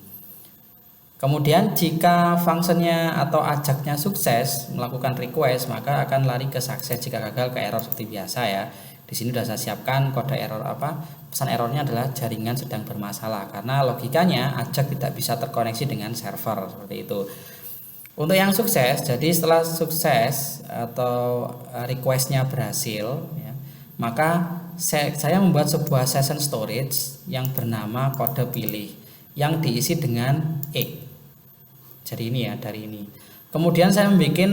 Kemudian jika fungsinya atau ajaknya sukses melakukan request, maka akan lari ke sukses. Jika gagal ke error seperti biasa ya. Di sini sudah saya siapkan kode error apa? Pesan errornya adalah jaringan sedang bermasalah karena logikanya ajak tidak bisa terkoneksi dengan server seperti itu. Untuk yang sukses, jadi setelah sukses atau requestnya berhasil ya, maka saya membuat sebuah session storage yang bernama kode pilih yang diisi dengan x. Jadi ini ya, dari ini. Kemudian saya membuat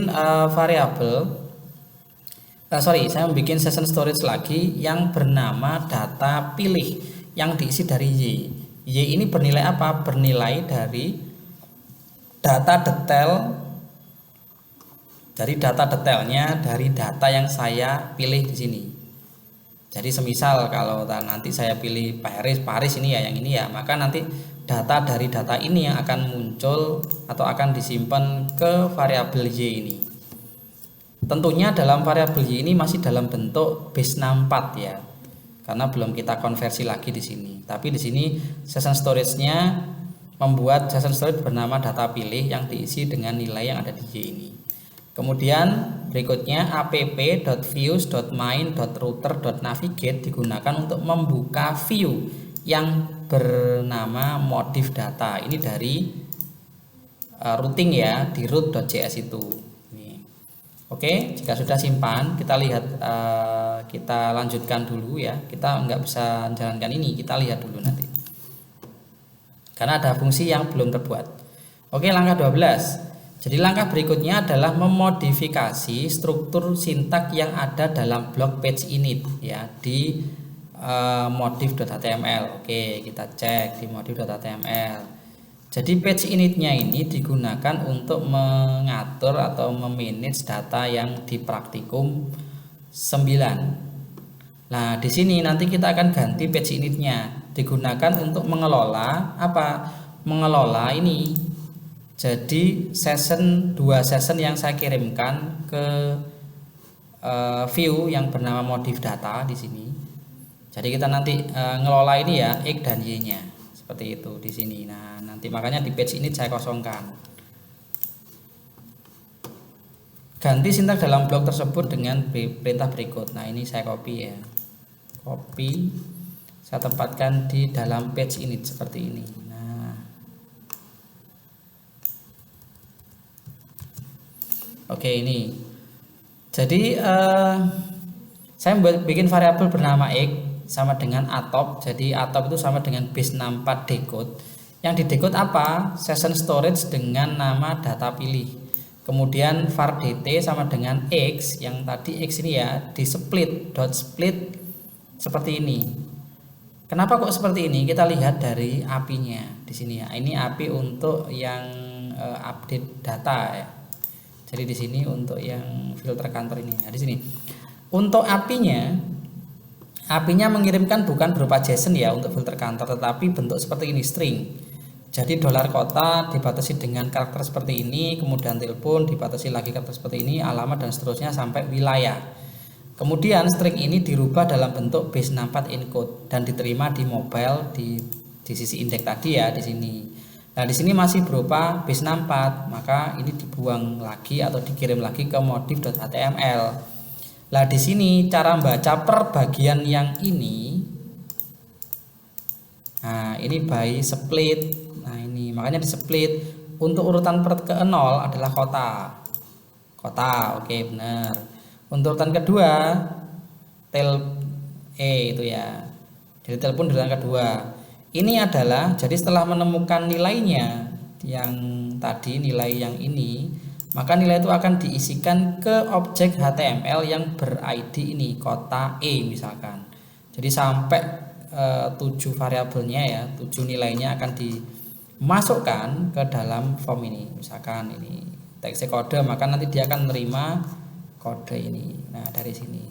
saya membuat session storage lagi yang bernama data pilih yang diisi dari y. Y ini bernilai apa? Bernilai dari data detail, dari data detailnya dari data yang saya pilih di sini. Jadi semisal kalau nanti saya pilih Paris ini ya, yang ini ya, maka nanti data dari data ini yang akan muncul atau akan disimpan ke variabel y ini. Tentunya dalam variabel y ini masih dalam bentuk base 64 ya, karena belum kita konversi lagi di sini. Tapi di sini session storage-nya membuat session storage bernama data pilih yang diisi dengan nilai yang ada di y ini. Kemudian berikutnya app.views.main.router.navigate digunakan untuk membuka view yang bernama modif data. Ini dari routing ya, di root.js itu. Ini. Oke, jika sudah simpan, kita lihat, kita lanjutkan dulu ya. Kita nggak bisa jalankan ini, kita lihat dulu nanti. Karena ada fungsi yang belum terbuat. Oke, langkah 12. Jadi langkah berikutnya adalah memodifikasi struktur sintak yang ada dalam blok page init ya di modif.html. Oke, kita cek di modif.html. Jadi page initnya ini digunakan untuk mengatur atau memanage data yang di praktikum 9. Nah, di sini nanti kita akan ganti page initnya, digunakan untuk mengelola apa? Mengelola ini. Jadi dua session yang saya kirimkan ke view yang bernama modif data di sini. Jadi kita nanti ngelola ini ya, x dan y-nya seperti itu di sini. Nah, nanti makanya di page ini saya kosongkan. Ganti sintak dalam blok tersebut dengan perintah berikut. Nah, ini saya copy ya. Copy, saya tempatkan di dalam page init seperti ini. Oke, ini. Jadi saya bikin variabel bernama x sama dengan atop. Jadi atop itu sama dengan base 64 decode. Yang di decode apa? Session storage dengan nama data pilih. Kemudian var dt sama dengan x, yang tadi x ini ya, di split seperti ini. Kenapa kok seperti ini? Kita lihat dari API-nya di sini ya. Ini API untuk yang update data ya. Jadi di sini untuk yang filter kantor ini. Nah, di sini untuk API-nya mengirimkan bukan berupa JSON ya untuk filter kantor, tetapi bentuk seperti ini, string. Jadi $kota dibatasi dengan karakter seperti ini, kemudian telepon dibatasi lagi karakter seperti ini, alamat dan seterusnya sampai wilayah. Kemudian string ini dirubah dalam bentuk base 64 encode dan diterima di mobile di sisi indeks tadi ya di sini. Nah, di sini masih berupa base 64, maka ini dibuang lagi atau dikirim lagi ke modif.html. Nah, di sini cara membaca per bagian yang ini. Nah, ini by split. Nah, ini makanya di split. Untuk urutan ke-0 adalah kota. Oke, benar. Untuk urutan kedua itu ya. Jadi telepon di urutan kedua. Ini adalah, jadi setelah menemukan nilainya yang tadi, nilai yang ini, maka nilai itu akan diisikan ke objek HTML yang ber-ID ini, kota E misalkan. Jadi sampai 7 variabelnya ya, 7 nilainya akan dimasukkan ke dalam form ini. Misalkan ini teks kode, maka nanti dia akan menerima kode ini. Nah, dari sini.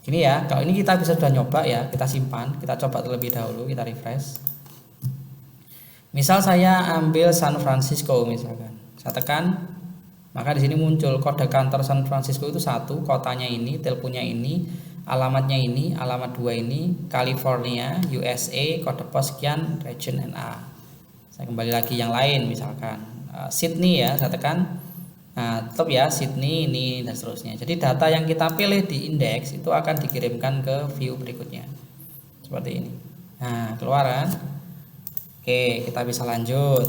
Gini ya, kalau ini kita bisa sudah nyoba ya, kita simpan, kita coba terlebih dahulu, kita refresh. Misal saya ambil San Francisco misalkan, saya tekan, maka di sini muncul kode kantor San Francisco itu 1, kotanya ini, teleponnya ini, alamatnya ini, alamat 2 ini, California, USA, kode pos sekian, region NA. Saya kembali lagi yang lain misalkan Sydney ya, saya tekan. Nah, tetap ya Sydney ini dan seterusnya. Jadi data yang kita pilih di indeks itu akan dikirimkan ke view berikutnya. Seperti ini. Nah, keluar kan? Oke, kita bisa lanjut.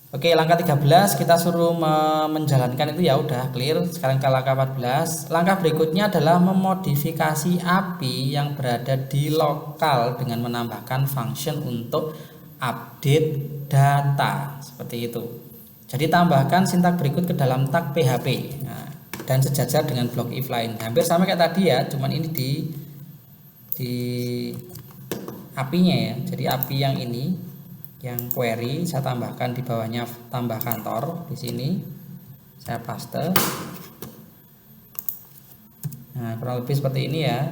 Oke, langkah 13 kita suruh menjalankan itu ya udah clear. Sekarang ke langkah 14. Langkah berikutnya adalah memodifikasi API yang berada di lokal dengan menambahkan function untuk update data. Seperti itu. Jadi tambahkan sintak berikut ke dalam tag PHP. Nah, dan sejajar dengan blok if lain. Hampir sama kayak tadi ya, cuman ini di API-nya ya. Jadi API yang ini, yang query, saya tambahkan di bawahnya tambah kantor di sini. Saya paste. Nah, kurang lebih seperti ini ya.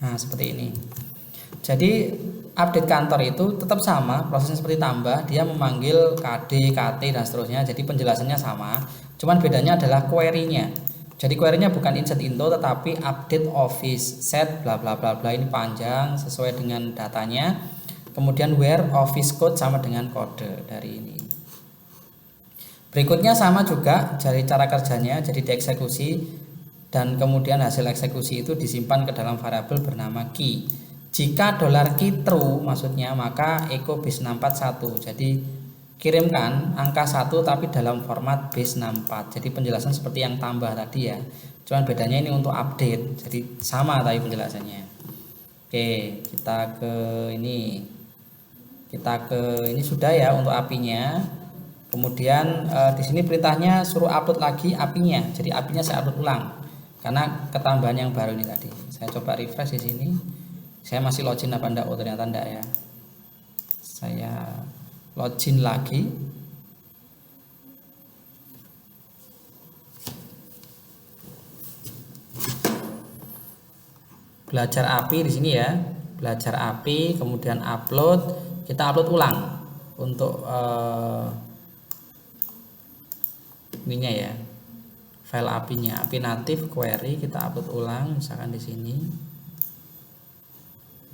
Nah, seperti ini. Jadi update kantor itu tetap sama, prosesnya seperti tambah, dia memanggil KD, KT dan seterusnya. Jadi penjelasannya sama, cuman bedanya adalah query-nya. Jadi query-nya bukan insert into tetapi update office set bla bla bla bla, ini panjang sesuai dengan datanya. Kemudian where office code sama dengan kode dari ini. Berikutnya sama juga dari cara kerjanya, jadi dieksekusi dan kemudian hasil eksekusi itu disimpan ke dalam variabel bernama key. Jika $key true maksudnya, maka echo base 64. Jadi kirimkan angka 1 tapi dalam format base 64. Jadi penjelasan seperti yang tambah tadi ya. Cuman bedanya ini untuk update. Jadi sama tadi penjelasannya. Oke, kita ke ini. Kita ke ini sudah ya untuk API-nya. Kemudian di sini perintahnya suruh upload lagi API-nya. Jadi API-nya saya upload ulang karena ketambahan yang baru ini tadi. Saya coba refresh di sini. Saya masih login apa enggak? Oh, ternyata enggak ya. Saya login lagi. Belajar API di sini ya. Belajar API, kemudian upload. Kita upload ulang untuk ininya ya. File API-nya, API native query kita upload ulang misalkan di sini.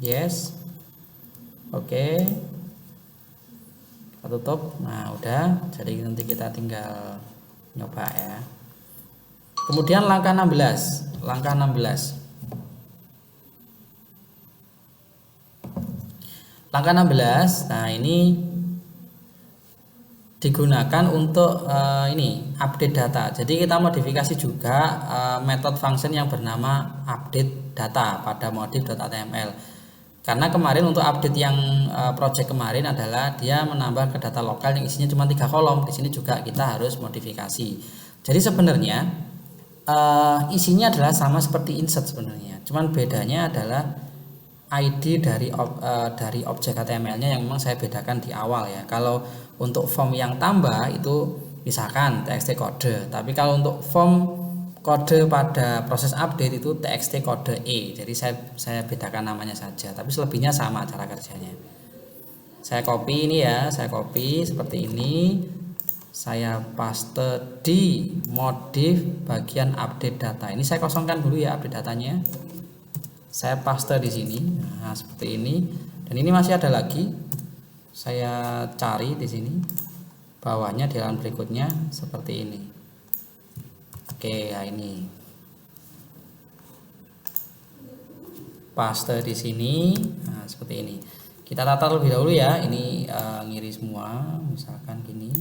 Yes. Oke. Kita tutup. Nah, udah. Jadi nanti kita tinggal nyoba ya. Kemudian langkah 16. Langkah 16. Langkah 16. Nah, ini digunakan untuk ini update data. Jadi kita modifikasi juga method function yang bernama update data pada modif.html. Karena kemarin untuk update yang project kemarin adalah dia menambah ke data lokal yang isinya cuma 3 kolom. Di sini juga kita harus modifikasi. Jadi sebenarnya isinya adalah sama seperti insert sebenarnya. Cuman bedanya adalah ID dari objek HTML-nya yang memang saya bedakan di awal ya. Kalau untuk form yang tambah itu misalkan txt kode. Tapi kalau untuk form kode pada proses update itu txt kode E. Jadi saya bedakan namanya saja, tapi selebihnya sama cara kerjanya. Saya copy ini ya, saya copy seperti ini. Saya paste di modif bagian update data. Ini saya kosongkan dulu ya update datanya. Saya paste di sini. Nah, seperti ini. Dan ini masih ada lagi. Saya cari di sini. Bawahnya di halaman berikutnya seperti ini. Oke, ya ini paste di sini. Nah, seperti ini. Kita tata terlebih dahulu ya. Ini ngiri semua, misalkan gini.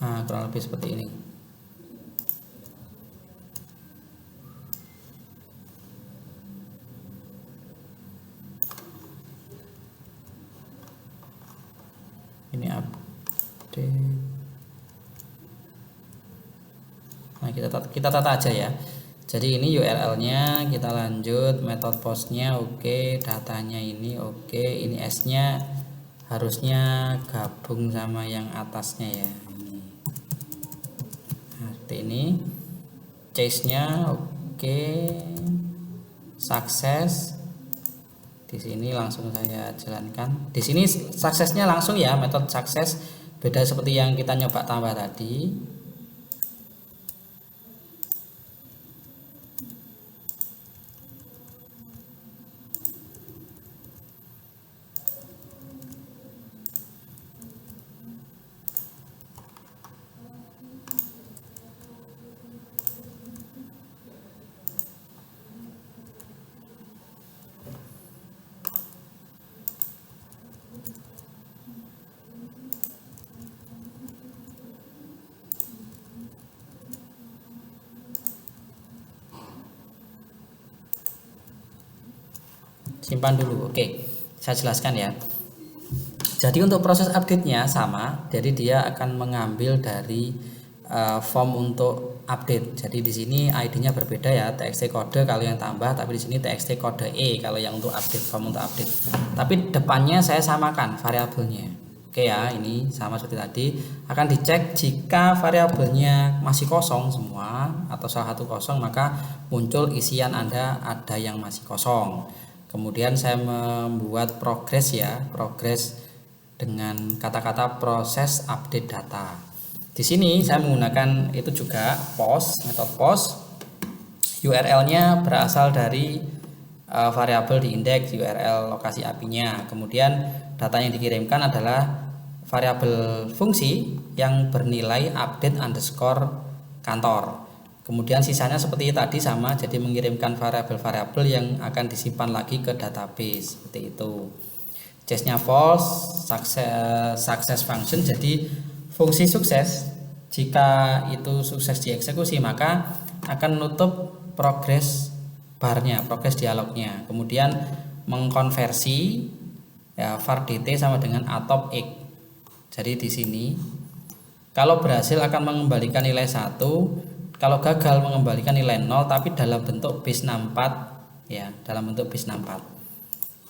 Nah, kurang lebih seperti ini. Ini update. Nah, kita tata aja ya. Jadi ini URL-nya, kita lanjut, metode postnya oke, datanya ini oke, ini S-nya harusnya gabung sama yang atasnya ya. Ini. Nah, seperti ini. Chase-nya oke. Sukses. Di sini langsung saya jalankan. Di sini suksesnya langsung ya, metode sukses. Beda seperti yang kita nyoba tambah tadi. Simpan dulu. Oke, saya jelaskan ya. Jadi untuk proses update-nya sama, jadi dia akan mengambil dari form untuk update. Jadi di sini ID-nya berbeda ya, txt kode kalau yang tambah, tapi di sini txt kode E kalau yang untuk update, form untuk update. Tapi depannya saya samakan variabelnya. Oke ya, ini sama seperti tadi. Akan dicek jika variabelnya masih kosong semua atau salah satu kosong, maka muncul isian Anda ada yang masih kosong. Kemudian saya membuat progress ya, progress dengan kata-kata proses update data. Di sini saya menggunakan itu juga post, metode post. URL-nya berasal dari variabel di indeks URL lokasi API-nya. Kemudian data yang dikirimkan adalah variabel fungsi yang bernilai update underscore kantor. Kemudian sisanya seperti tadi sama, jadi mengirimkan variabel-variabel yang akan disimpan lagi ke database seperti itu. Chase-nya false, success function, jadi fungsi sukses jika itu sukses dieksekusi maka akan menutup progress barnya, progress dialognya. Kemudian mengkonversi ya, var dt sama dengan atop x. Jadi di sini kalau berhasil akan mengembalikan nilai 1, kalau gagal mengembalikan nilai 0 tapi dalam bentuk base 64 ya, dalam bentuk base 64.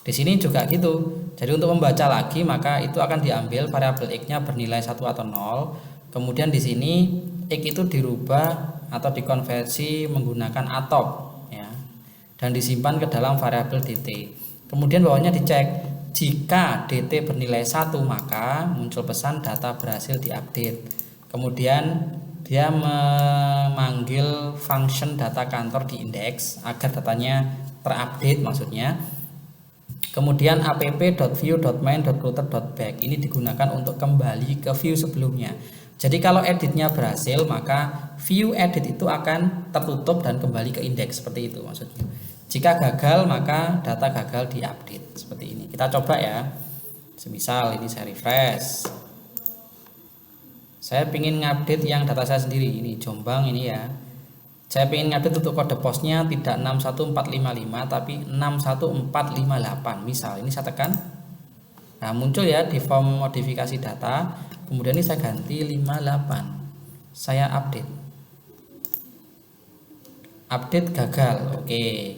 Di sini juga gitu. Jadi untuk membaca lagi maka itu akan diambil variabel x-nya bernilai 1 atau 0. Kemudian di sini x itu dirubah atau dikonversi menggunakan atop ya. Dan disimpan ke dalam variabel dt. Kemudian bawahnya dicek jika dt bernilai 1 maka muncul pesan data berhasil diupdate. Kemudian dia memanggil function data kantor di indeks agar datanya terupdate maksudnya. Kemudian app.view.main.router.back ini digunakan untuk kembali ke view sebelumnya. Jadi kalau editnya berhasil maka view edit itu akan tertutup dan kembali ke indeks seperti itu maksudnya. Jika gagal maka data gagal diupdate seperti ini. Kita coba ya. Semisal ini saya refresh. Saya ingin ngupdate yang data saya sendiri, ini Jombang ini ya. Saya ingin ngupdate untuk kode posnya tidak 61455 tapi 61458 misal. Ini saya tekan. Nah muncul ya di form modifikasi data. Kemudian ini saya ganti 58. Saya update. Update gagal. Oke.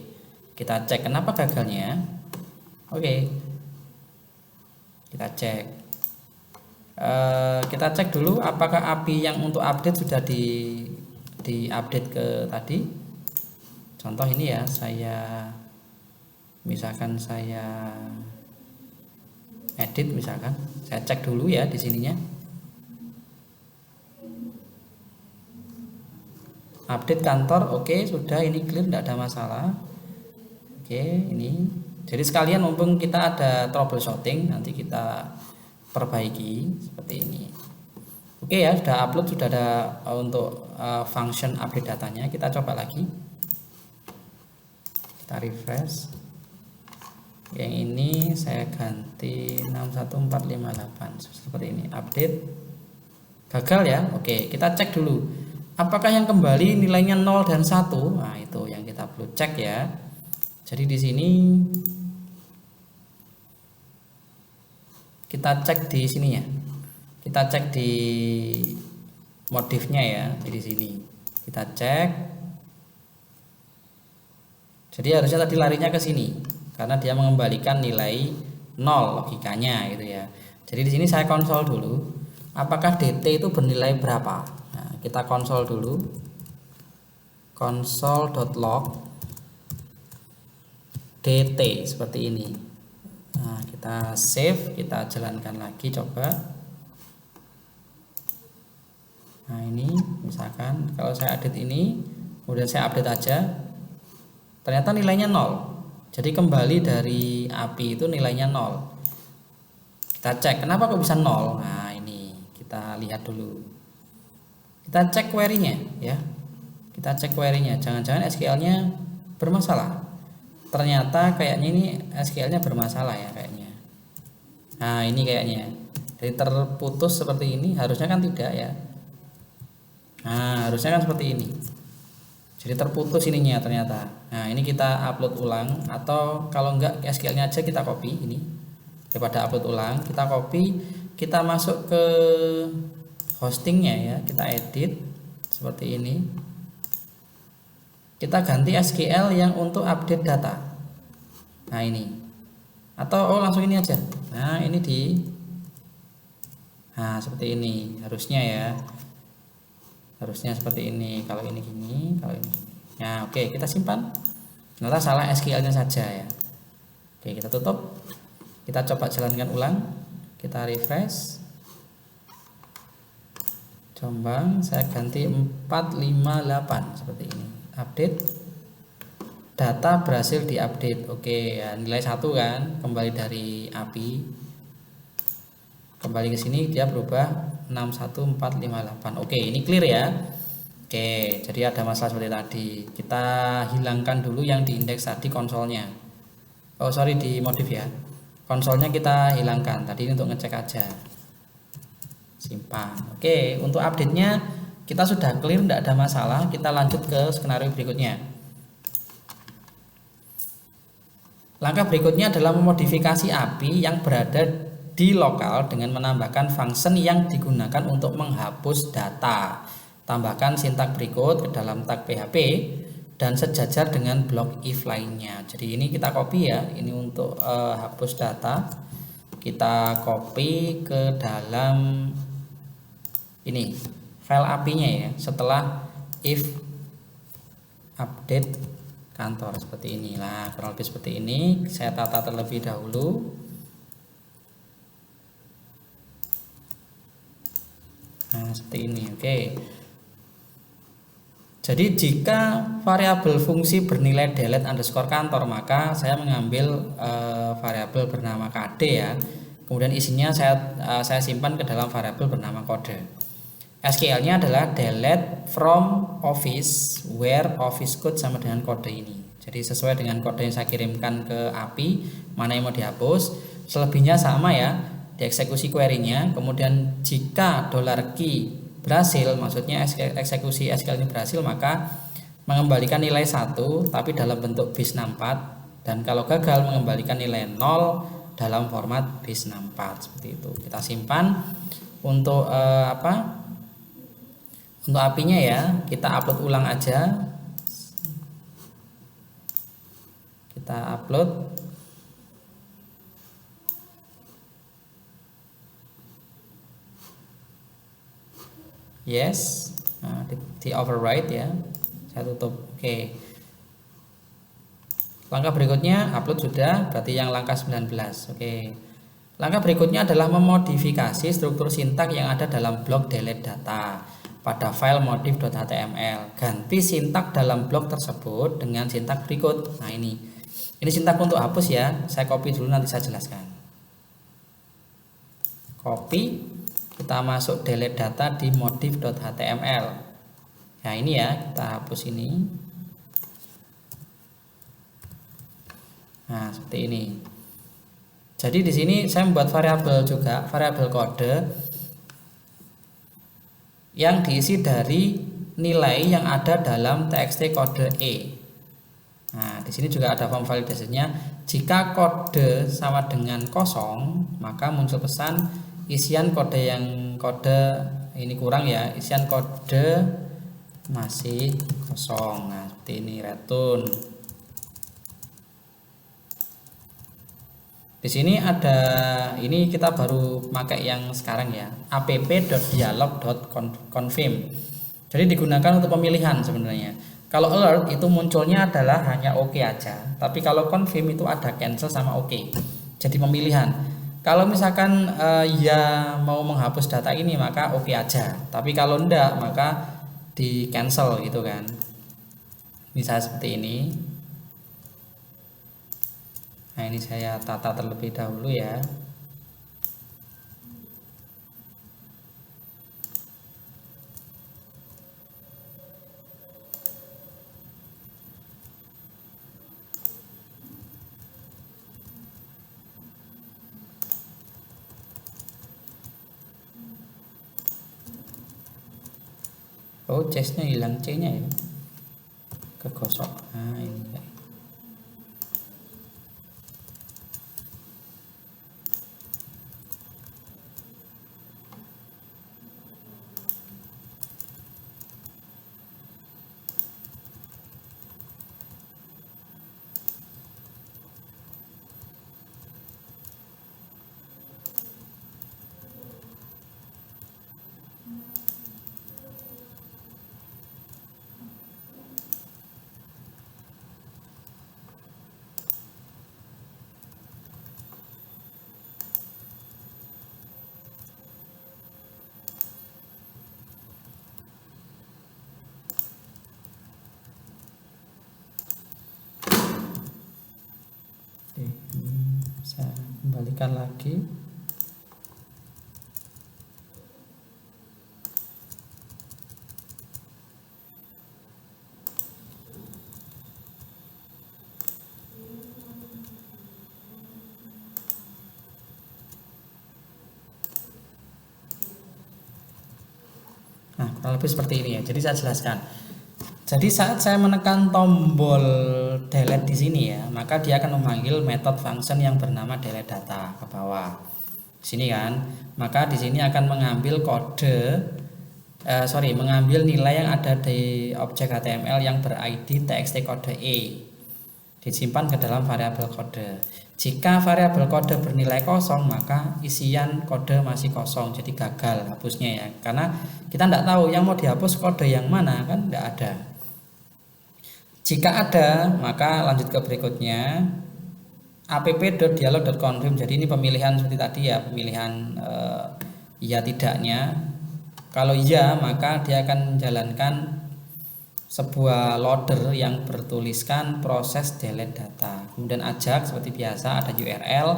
Kita cek kenapa gagalnya. Oke. Kita cek. Kita cek dulu apakah API yang untuk update sudah di update ke tadi. Contoh ini ya, saya misalkan saya edit misalkan, saya cek dulu ya di sininya. Update kantor, oke, sudah ini clear, tidak ada masalah. Oke, ini. Jadi sekalian mumpung kita ada troubleshooting, nanti kita perbaiki seperti ini. Oke ya, sudah upload, sudah ada untuk function update datanya. Kita coba lagi. Kita refresh. Yang ini saya ganti 61458 seperti ini. Update. Gagal ya. Oke, kita cek dulu. Apakah yang kembali nilainya 0 dan 1? Nah, itu yang kita perlu cek ya. Jadi di sini kita cek di sini ya. Kita cek di modifnya ya. Di sini. Kita cek. Jadi harusnya tadi larinya ke sini karena dia mengembalikan nilai 0 logikanya gitu ya. Jadi di sini saya konsol dulu. Apakah DT itu bernilai berapa? Nah, kita konsol dulu. Console.log DT seperti ini. Nah, kita save, kita jalankan lagi coba. Nah, ini misalkan kalau saya edit ini, kemudian saya update aja. Ternyata nilainya 0. Jadi kembali dari API itu nilainya 0. Kita cek kenapa kok bisa 0. Nah, ini kita lihat dulu. Kita cek query-nya ya. Kita cek query-nya. Jangan-jangan SQL-nya bermasalah. Ternyata kayaknya ini SQL-nya bermasalah ya kayaknya. Nah, ini kayaknya. Jadi terputus seperti ini, harusnya kan tidak ya. Nah, harusnya kan seperti ini. Jadi terputus ininya ternyata. Nah, ini kita upload ulang atau kalau enggak SQL-nya aja kita copy ini. Daripada upload ulang, kita copy, kita masuk ke hostingnya ya, kita edit seperti ini. Kita ganti SQL yang untuk update data. Nah, ini. Atau langsung ini aja. Nah, ini Nah, seperti ini harusnya ya. Harusnya seperti ini. Kalau ini gini, kalau ini gini. Nah, oke, kita simpan. Ternyata salah SQL-nya saja ya. Oke, kita tutup. Kita coba jalankan ulang. Kita refresh. Jombang, saya ganti 458 seperti ini. Update. Data berhasil diupdate. Oke, ya, nilai 1 kan kembali dari API. Kembali ke sini dia berubah 61458. Oke, ini clear ya. Oke, jadi ada masalah seperti tadi. Kita hilangkan dulu yang diindeks tadi konsolnya. Oh, sorry, di modif ya. Konsolnya kita hilangkan. Tadi ini untuk ngecek aja. Simpan. Oke, untuk update-nya kita sudah clear, tidak ada masalah. Kita lanjut ke skenario berikutnya. Langkah berikutnya adalah memodifikasi API yang berada di lokal dengan menambahkan function yang digunakan untuk menghapus data. Tambahkan sintak berikut ke dalam tag PHP dan sejajar dengan blok if lainnya. Jadi ini kita copy ya, ini untuk hapus data. Kita copy ke dalam ini file API-nya ya, setelah if update kantor seperti ini. Nah, kurang lebih seperti ini. Saya tata terlebih dahulu. Nah, seperti ini. Oke. Jadi jika variabel fungsi bernilai delete underscore kantor, maka saya mengambil variabel bernama kd ya. Kemudian isinya saya simpan ke dalam variabel bernama kode. SQL-nya adalah delete from office where office code sama dengan kode ini. Jadi sesuai dengan kode yang saya kirimkan ke API, mana yang mau dihapus, selebihnya sama ya, dieksekusi query-nya. Kemudian jika $key berhasil, maksudnya eksekusi SQL ini berhasil, maka mengembalikan nilai 1 tapi dalam bentuk base64, dan kalau gagal mengembalikan nilai 0 dalam format base64 seperti itu. Kita simpan untuk untuk API-nya ya, kita upload ulang aja. Kita upload. Yes, nah, di override ya, saya tutup. Oke. Langkah berikutnya upload sudah, berarti yang langkah 19. Oke. Langkah berikutnya adalah memodifikasi struktur sintak yang ada dalam blok delete data pada file modif.html. Ganti sintak dalam blok tersebut dengan sintak berikut. Nah, ini sintak untuk hapus ya. Saya copy dulu, nanti saya jelaskan. Copy. Kita masuk delete data di modif.html. Nah, ini ya, kita hapus ini. Nah, seperti ini. Jadi di sini saya membuat variabel juga, variabel kode. yang diisi dari nilai yang ada dalam txt kode E. Nah, di sini juga ada form validasinya. Jika kode sama dengan kosong, maka muncul pesan isian kode ini kurang ya, isian kode masih kosong. Nah, seperti ini return. Di sini ada, ini kita baru pakai yang sekarang ya, app.dialog.confirm. Jadi digunakan untuk pemilihan sebenarnya. Kalau alert itu munculnya adalah hanya oke aja, tapi kalau confirm itu ada cancel sama oke. Jadi pemilihan. Kalau misalkan ya mau menghapus data ini maka oke aja, tapi kalau enggak maka di cancel gitu kan. Misalnya seperti ini. Nah, ini saya tata terlebih dahulu ya. Oh, C-nya hilang, C-nya ya. Kegosok. Nah, ini. Oke, ini saya kembalikan lagi. Nah, kurang lebih seperti ini ya. Jadi saya jelaskan. Jadi saat saya menekan tombol delete di sini ya, maka dia akan memanggil method function yang bernama delete data ke bawah. Di sini kan, maka di sini akan mengambil mengambil nilai yang ada di objek HTML yang ber-ID txt kode E, disimpan ke dalam variabel kode. Jika variabel kode bernilai kosong, maka isian kode masih kosong, jadi gagal hapusnya ya, karena kita tidak tahu yang mau dihapus kode yang mana, kan tidak ada. Jika ada, maka lanjut ke berikutnya, app.dialog.confirm. Jadi ini pemilihan seperti tadi ya, pemilihan ya tidaknya. Kalau iya, maka dia akan menjalankan sebuah loader yang bertuliskan proses delete data. Kemudian ajak seperti biasa, ada URL,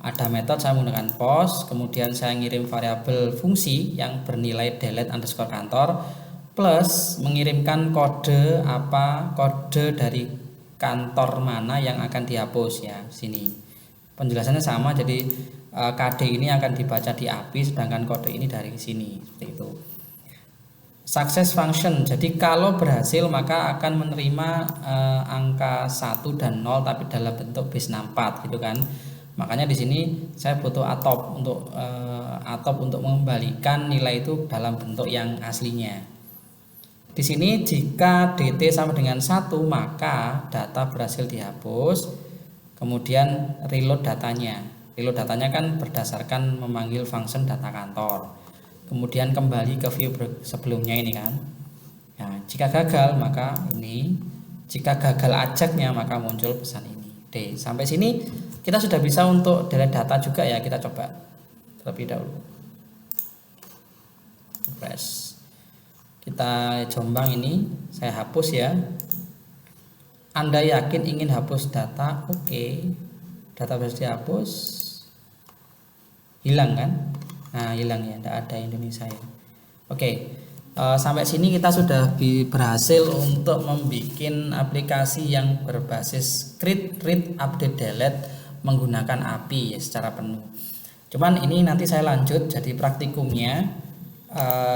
ada metode, saya menggunakan post, kemudian saya ngirim variabel fungsi yang bernilai delete underscore kantor, plus mengirimkan kode dari kantor mana yang akan dihapus ya. Sini penjelasannya sama, jadi KD ini akan dibaca di API, sedangkan kode ini dari sini, seperti itu. Success function, jadi kalau berhasil maka akan menerima angka 1 dan 0 tapi dalam bentuk base 64 gitu kan. Makanya di sini saya butuh atop untuk mengembalikan nilai itu dalam bentuk yang aslinya. Di sini jika dt sama dengan 1 maka data berhasil dihapus. Kemudian reload datanya. Reload datanya kan berdasarkan memanggil function data kantor. Kemudian kembali ke view sebelumnya ini kan. Nah, jika gagal maka ini, jika gagal ajaknya maka muncul pesan ini. D. Sampai sini kita sudah bisa untuk delete data juga ya, kita coba terlebih dahulu. Refresh. Kita jombang ini, saya hapus ya. Anda yakin ingin hapus data? Oke. Data harus dihapus. Hilang kan? Nah, hilang ya, tidak ada Indonesia ya. Oke. Sampai sini kita sudah berhasil untuk membuat aplikasi yang berbasis create, read, update, delete menggunakan API ya, secara penuh. Cuman ini nanti saya lanjut jadi praktikumnya.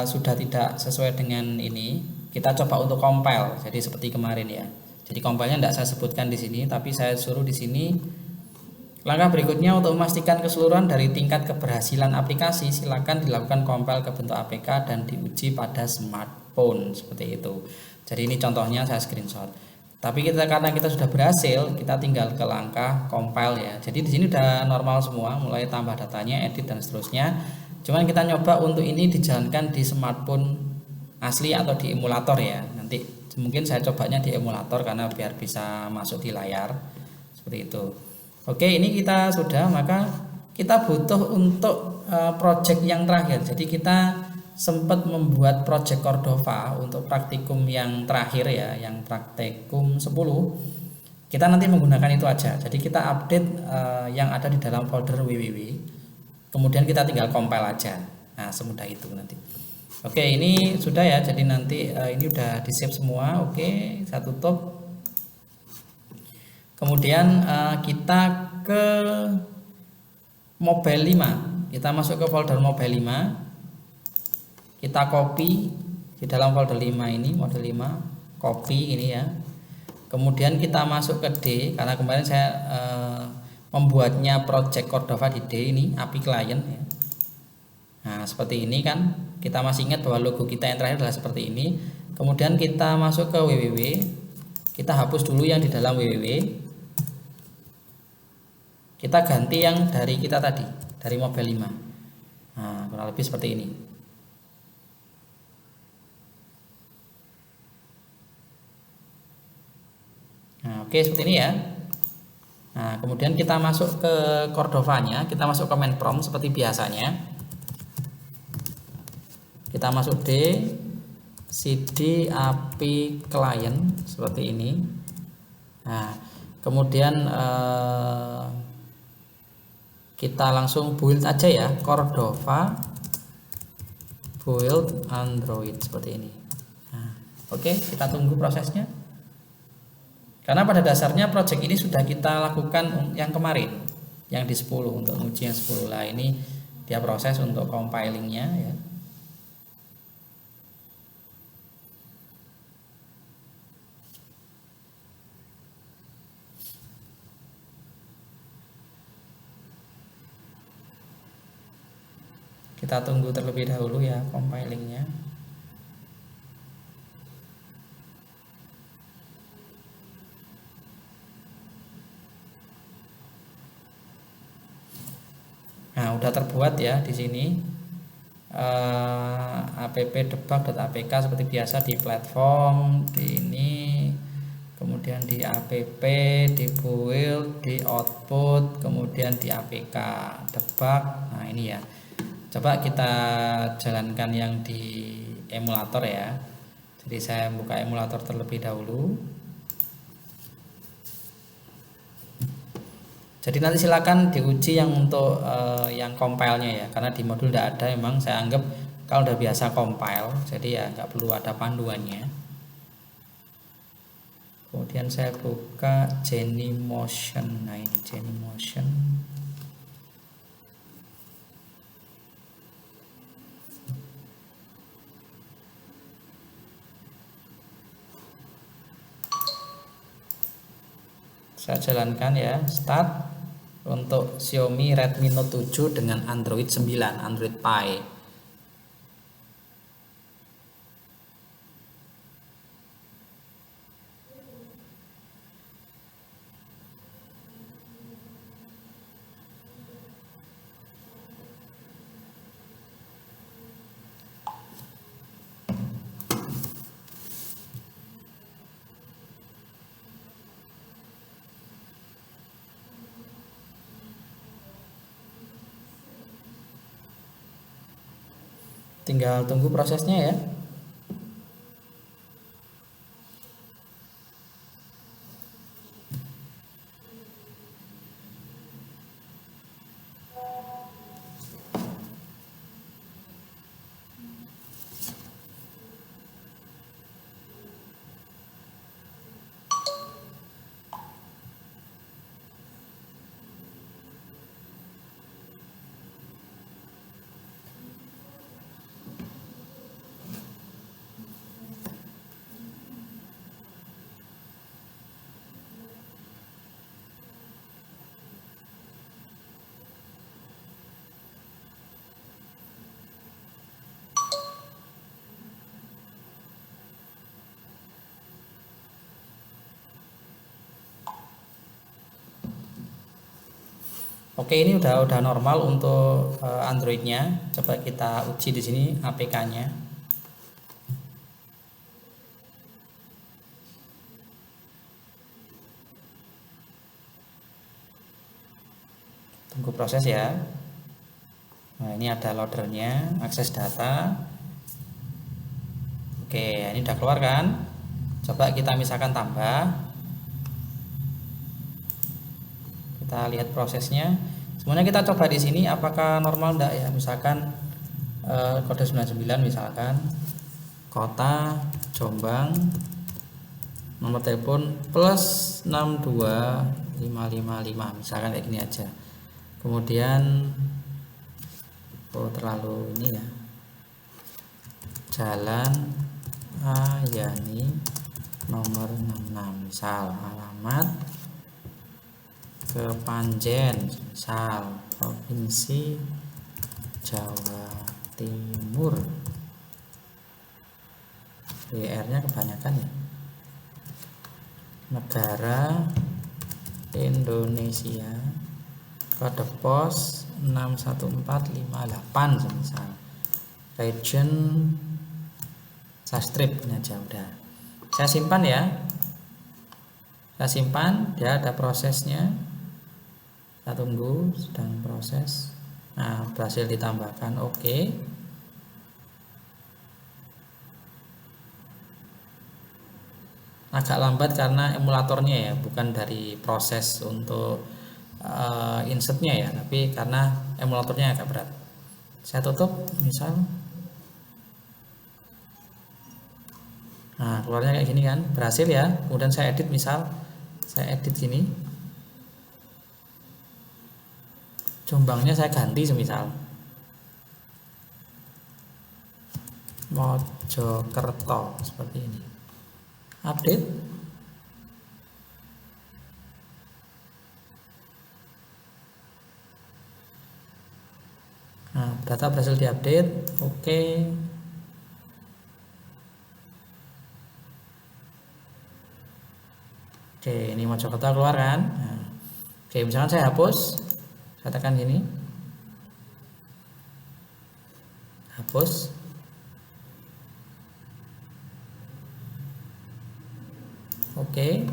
sudah tidak sesuai dengan ini, kita coba untuk compile. Jadi seperti kemarin ya. Jadi compile-nya tidak saya sebutkan di sini, tapi saya suruh di sini. Langkah berikutnya untuk memastikan keseluruhan dari tingkat keberhasilan aplikasi, silakan dilakukan compile ke bentuk APK dan diuji pada smartphone seperti itu. Jadi ini contohnya saya screenshot. Tapi karena kita sudah berhasil, kita tinggal ke langkah compile ya. Jadi di sini udah normal semua, mulai tambah datanya, edit dan seterusnya. Cuman kita nyoba untuk ini dijalankan di smartphone asli atau di emulator ya. Nanti mungkin saya cobanya di emulator karena biar bisa masuk di layar seperti itu. Oke, ini kita sudah, maka kita butuh untuk project yang terakhir. Jadi kita sempat membuat project Cordova untuk praktikum yang terakhir ya, yang praktikum 10. Kita nanti menggunakan itu aja. Jadi kita update yang ada di dalam folder www. Kemudian kita tinggal compile aja. Nah, semudah itu nanti. Oke, ini sudah ya. Jadi nanti ini udah di save semua. Oke, saya tutup. Kemudian kita ke Mobile 5. Kita masuk ke folder Mobile 5. Kita copy di dalam folder 5 ini, model 5, copy ini ya. Kemudian kita masuk ke D, karena kemarin saya membuatnya project Cordova di D ini, API client ya. Nah, seperti ini kan. Kita masih ingat bahwa logo kita yang terakhir adalah seperti ini. Kemudian kita masuk ke www. Kita hapus dulu yang di dalam www. Kita ganti yang dari kita tadi, dari Mobile 5. Nah, kurang lebih seperti ini. Nah, oke, seperti ini ya. Nah, kemudian kita masuk ke Cordova-nya, kita masuk ke main prompt seperti biasanya. Kita masuk D, cd API client seperti ini. Nah, kemudian kita langsung build aja ya, Cordova build Android seperti ini. Nah, oke, kita tunggu prosesnya. Karena pada dasarnya project ini sudah kita lakukan yang kemarin, yang di 10 untuk uji yang 10 lah. Ini dia proses untuk compilingnya ya. Kita tunggu terlebih dahulu ya compilingnya. Nah, udah terbuat ya di sini app.debug.apk seperti biasa di platform, di ini, kemudian di app, di build, di output, kemudian di apk debug. Nah, ini ya. Coba kita jalankan yang di emulator ya. Jadi saya buka emulator terlebih dahulu. Jadi nanti silakan diuji yang untuk yang compile-nya ya, karena di modul tidak ada. Memang saya anggap kalau udah biasa compile, jadi ya nggak perlu ada panduannya. Kemudian saya buka Genymotion. Nah, ini Genymotion. Saya jalankan ya, start. Untuk Xiaomi Redmi Note 7 dengan Android 9, Android Pie. Tinggal tunggu prosesnya ya. Oke, ini udah normal untuk Androidnya. Coba kita uji di sini APK-nya. Tunggu proses ya. Nah, ini ada loadernya, akses data. Oke, ini udah keluar kan? Coba kita misalkan tambah. Kita lihat prosesnya. Semuanya kita coba di sini apakah normal enggak ya. Misalkan kode 99 misalkan kota Jombang, nomor telepon plus 62555 misalkan kayak gini aja. Kemudian terlalu ini ya, Jalan Ayani nomor 66 misal, alamat Kepanjen misal, Provinsi Jawa Timur. WR-nya kebanyakan ya. Negara Indonesia, kode pos 61458 semisal, region Sastrip. Ini aja udah. Saya simpan ya. Saya simpan, dia ada prosesnya. Kita tunggu, sedang proses. Nah, berhasil ditambahkan. Oke. Agak lambat karena emulatornya ya, bukan dari proses untuk insertnya ya, tapi karena emulatornya agak berat. Saya tutup misal. Nah, keluarnya kayak gini kan, berhasil ya. Kemudian saya edit misal, saya edit sini, Jombangnya saya ganti semisal Mojokerto seperti ini. Update. Nah, data berhasil diupdate. Oke. Oke, ini Mojokerto keluar kan. Nah, oke, misalkan saya hapus, saya tekan gini, hapus. Oke.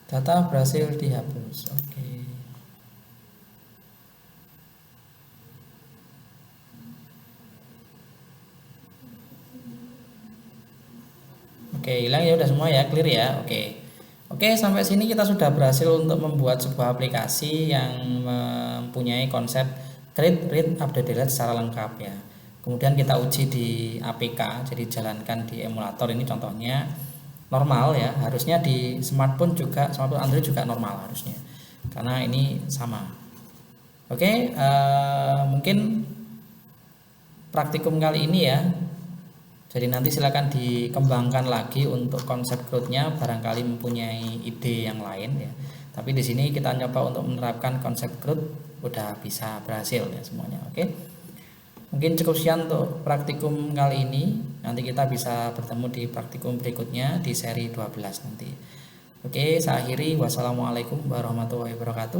Data berhasil dihapus. Oke. Oke, hilang ya, udah semua ya, clear ya. Oke. Oke, sampai sini kita sudah berhasil untuk membuat sebuah aplikasi yang mempunyai konsep create, read, update, delete secara lengkap ya. Kemudian kita uji di APK, jadi jalankan di emulator. Ini contohnya normal ya, harusnya di smartphone juga, smartphone Android juga normal harusnya, karena ini sama. Oke, mungkin praktikum kali ini ya, jadi nanti silakan dikembangkan lagi untuk konsep CRUD-nya, barangkali mempunyai ide yang lain ya. Tapi di sini kita coba untuk menerapkan konsep CRUD, udah bisa berhasil ya semuanya. Oke. Mungkin cukup sekian untuk praktikum kali ini. Nanti kita bisa bertemu di praktikum berikutnya di seri 12 nanti. Oke, saya akhiri. Wassalamualaikum warahmatullahi wabarakatuh.